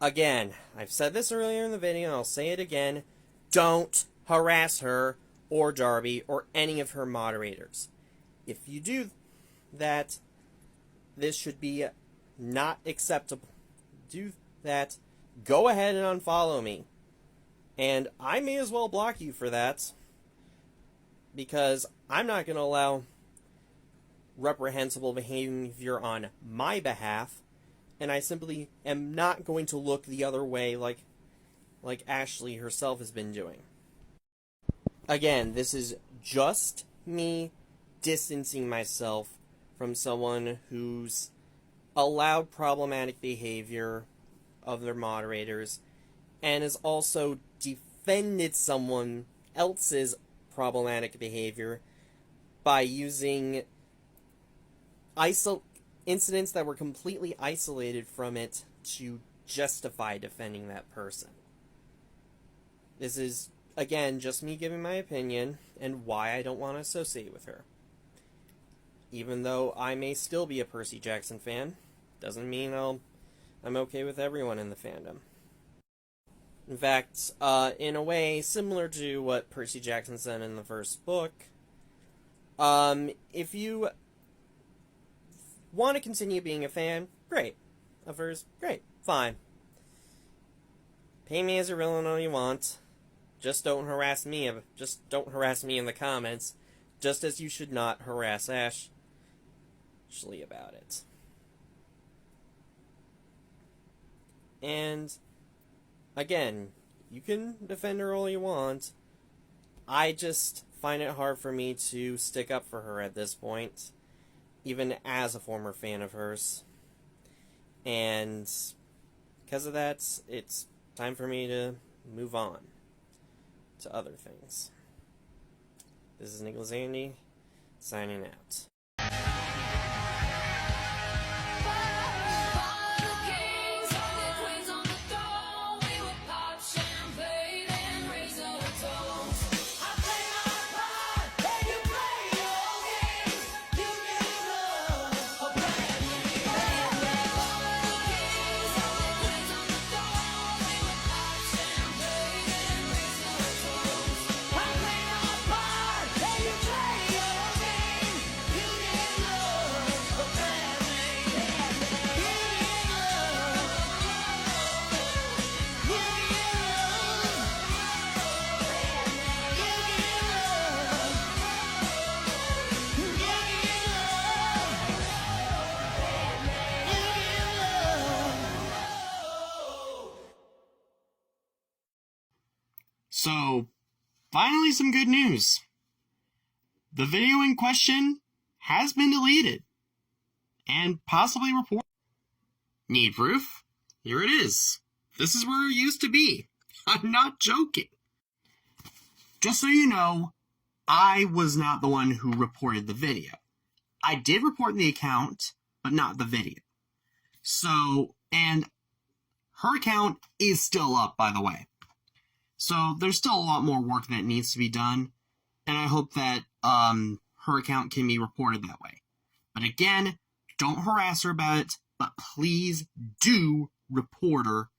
A: Again, I've said this earlier in the video, and I'll say it again. Don't harass her, or Darby, or any of her moderators. If you do that, this should be not acceptable. Do that, go ahead and unfollow me. And I may as well block you for that, because I'm not going to allow reprehensible behavior on my behalf, and I simply am not going to look the other way like Ashley herself has been doing. Again, this is just me distancing myself from someone who's allowed problematic behavior of their moderators and has also defended someone else's problematic behavior by using incidents that were completely isolated from it to justify defending that person. This is, again, just me giving my opinion and why I don't want to associate with her. Even though I may still be a Percy Jackson fan, doesn't mean I'm okay with everyone in the fandom. In fact, in a way similar to what Percy Jackson said in the first book, if you want to continue being a fan, great. Of hers, great, fine. Pay me as a villain all you want. Just don't harass me. Just don't harass me in the comments. Just as you should not harass Ashley about it. And again, you can defend her all you want. I just find it hard for me to stick up for her at this point, even as a former fan of hers. And because of that, it's time for me to move on to other things. This is Nicholas Andy, signing out. So, finally some good news. The video in question has been deleted and possibly reported. Need proof? Here it is. This is where it used to be. I'm not joking. Just so you know, I was not the one who reported the video. I did report the account, but not the video. So, and her account is still up, by the way. So there's still a lot more work that needs to be done, and I hope that her account can be reported that way. But again, don't harass her about it, but please do report her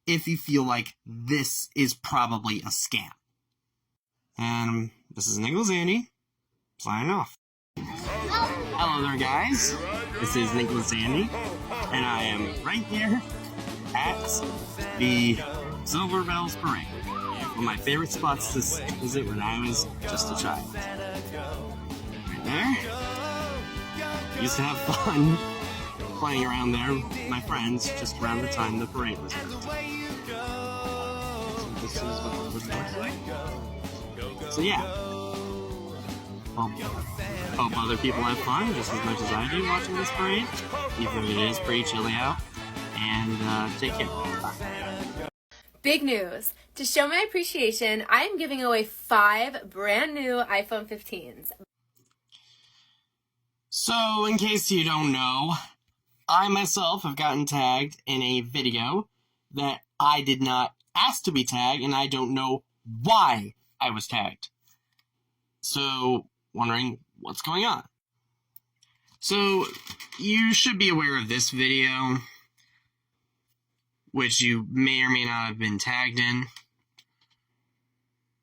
A: if you feel like this is probably a scam. And this is Nicholas Andy, signing off. Hello there, guys. This is Nicholas Andy, and I am right here at the Silver Bells Parade. One of my favorite spots to visit when I was just a child. Right there. Used to have fun playing around there with my friends just around the time the parade was held. So this is what it looks like. So yeah. Hope other people have fun just as much as I do watching this parade, even if it is pretty chilly out. And take care. Bye.
H: Big news! To show my appreciation, I am giving away 5 brand new iPhone 15s.
A: So, in case you don't know, I myself have gotten tagged in a video that I did not ask to be tagged, and I don't know why I was tagged. So, wondering what's going on. So, you should be aware of this video, which you may or may not have been tagged in,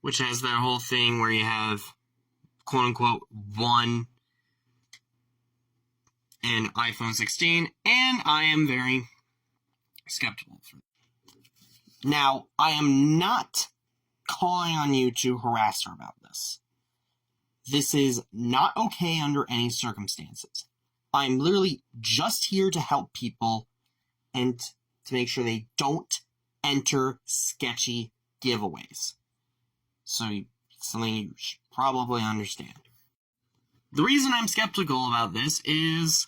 A: which has that whole thing where you have, quote-unquote, one an iPhone 16, and I am very skeptical. Now, I am not calling on you to harass her about this. This is not okay under any circumstances. I'm literally just here to help people and to make sure they don't enter sketchy giveaways. So, something you should probably understand. The reason I'm skeptical about this is,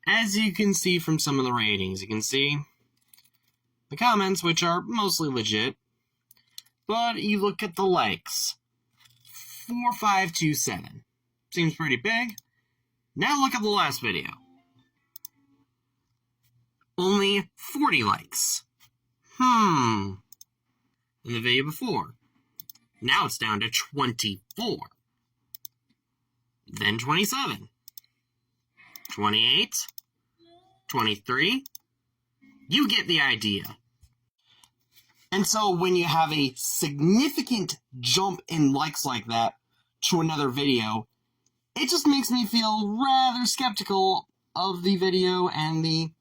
A: as you can see from some of the ratings, you can see the comments, which are mostly legit, but you look at the likes. 4527. Seems pretty big. Now look at the last video. Only 40 likes. In the video before. Now it's down to 24. Then 27. 28. 23. You get the idea. And so when you have a significant jump in likes like that to another video, it just makes me feel rather skeptical of the video and the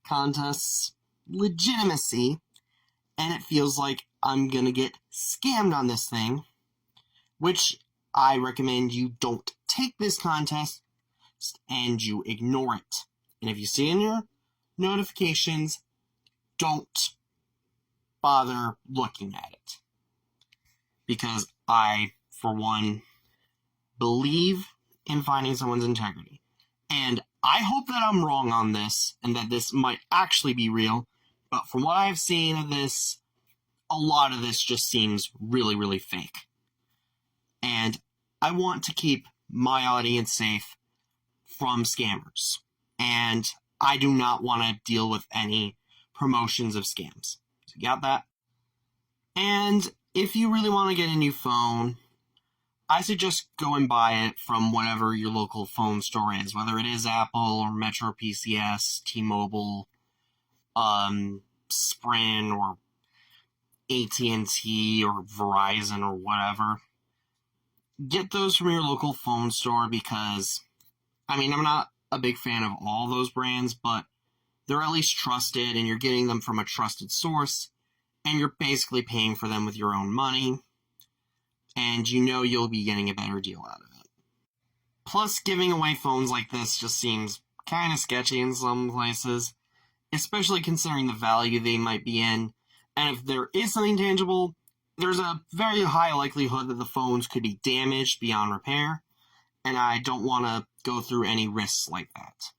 A: contest's legitimacy, and it feels like I'm gonna get scammed on this thing, which I recommend you don't take this contest and you ignore it. And if you see in your notifications, don't bother looking at it. Because I, for one, believe in finding someone's integrity. And I hope that I'm wrong on this, and that this might actually be real, but from what I've seen of this, a lot of this just seems really, really fake. And I want to keep my audience safe from scammers. And I do not want to deal with any promotions of scams. So you got that? And if you really want to get a new phone, I suggest go and buy it from whatever your local phone store is, whether it is Apple or Metro PCS, T-Mobile, Sprint or AT&T or Verizon or whatever. Get those from your local phone store because, I mean, I'm not a big fan of all those brands, but they're at least trusted and you're getting them from a trusted source and you're basically paying for them with your own money and you know you'll be getting a better deal out of it. Plus, giving away phones like this just seems kind of sketchy in some places, especially considering the value they might be in. And if there is something tangible, there's a very high likelihood that the phones could be damaged beyond repair, and I don't want to go through any risks like that.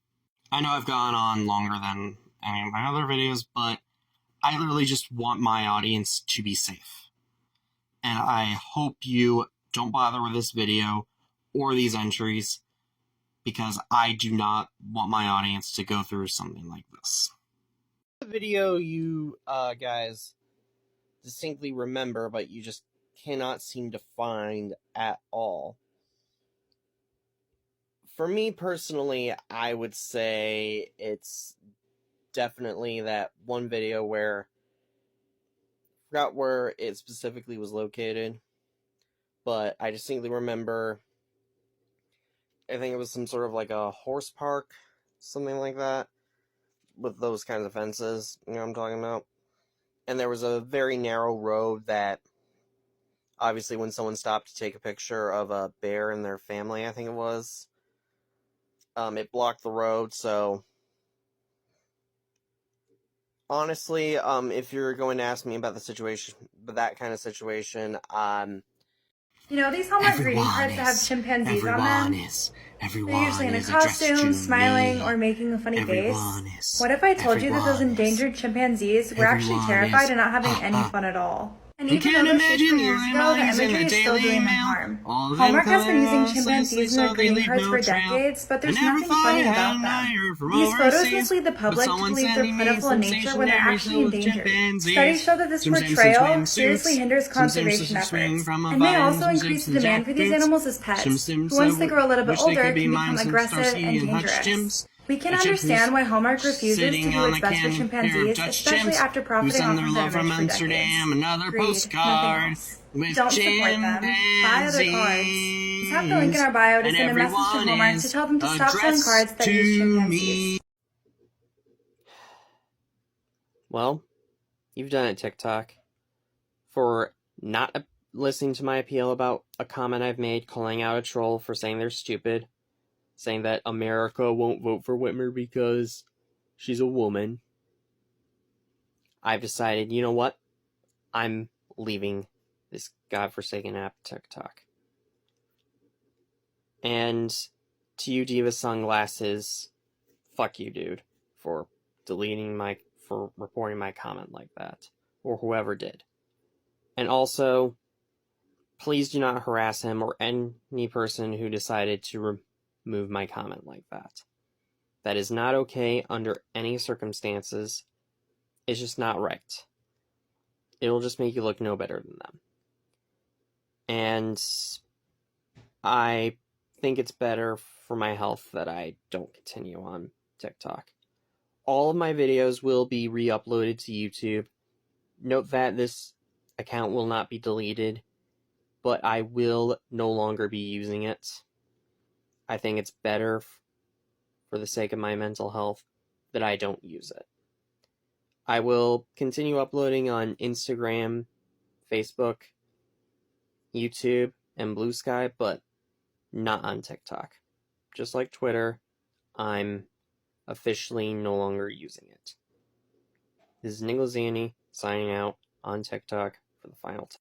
A: I know I've gone on longer than any of my other videos, but I literally just want my audience to be safe. And I hope you don't bother with this video or these entries, because I do not want my audience to go through something like this. The video you guys distinctly remember, but you just cannot seem to find at all. For me personally, I would say it's definitely that one video where I forgot where it specifically was located, but I distinctly remember, I think it was some sort of like a horse park, something like that, with those kinds of fences, you know what I'm talking about? And there was a very narrow road that, obviously when someone stopped to take a picture of a bear and their family, I think it was, it blocked the road, so honestly, if you're going to ask me about the situation, that kind of situation,
D: You know, these Hallmark greeting cards that have chimpanzees on them? They're usually in a costume, smiling, or making a funny face. What if I told you that those endangered chimpanzees were actually terrified and not having any fun at all? And even though this was years ago, the imagery is still doing them harm. Hallmark has been using chimpanzees in their greeting cards for decades, but there's nothing funny about them. These photos mislead the public to believe they're plentiful in nature when they're actually endangered. Studies show that this portrayal seriously hinders conservation efforts, and may also increase the demand for these animals as pets, who once they grow a little bit older can become aggressive and dangerous. We can understand why Hallmark refuses to do its best for chimpanzees, especially after profiting off of their image for decades. Greed, nothing else. Don't support them. Buy other cards. Just tap the link in our bio to send a message to Hallmark to tell them to stop selling cards that use chimpanzees.
A: Well, you've done it, TikTok. For not listening to my appeal about a comment I've made calling out a troll for saying they're stupid, saying that America won't vote for Whitmer because she's a woman. I've decided, you know what? I'm leaving this godforsaken app, TikTok. And to you, Diva Sunglasses, fuck you, dude, for reporting my comment like that, or whoever did. And also, please do not harass him or any person who decided to remove my comment like that. That is not okay under any circumstances. It's just not right. It'll just make you look no better than them. And I think it's better for my health that I don't continue on TikTok. All of my videos will be re-uploaded to YouTube. Note that this account will not be deleted, but I will no longer be using it. I think it's better for the sake of my mental health that I don't use it. I will continue uploading on Instagram, Facebook, YouTube, and Blue Sky, but not on TikTok. Just like Twitter, I'm officially no longer using it. This is Nick Lazandi signing out on TikTok for the final time.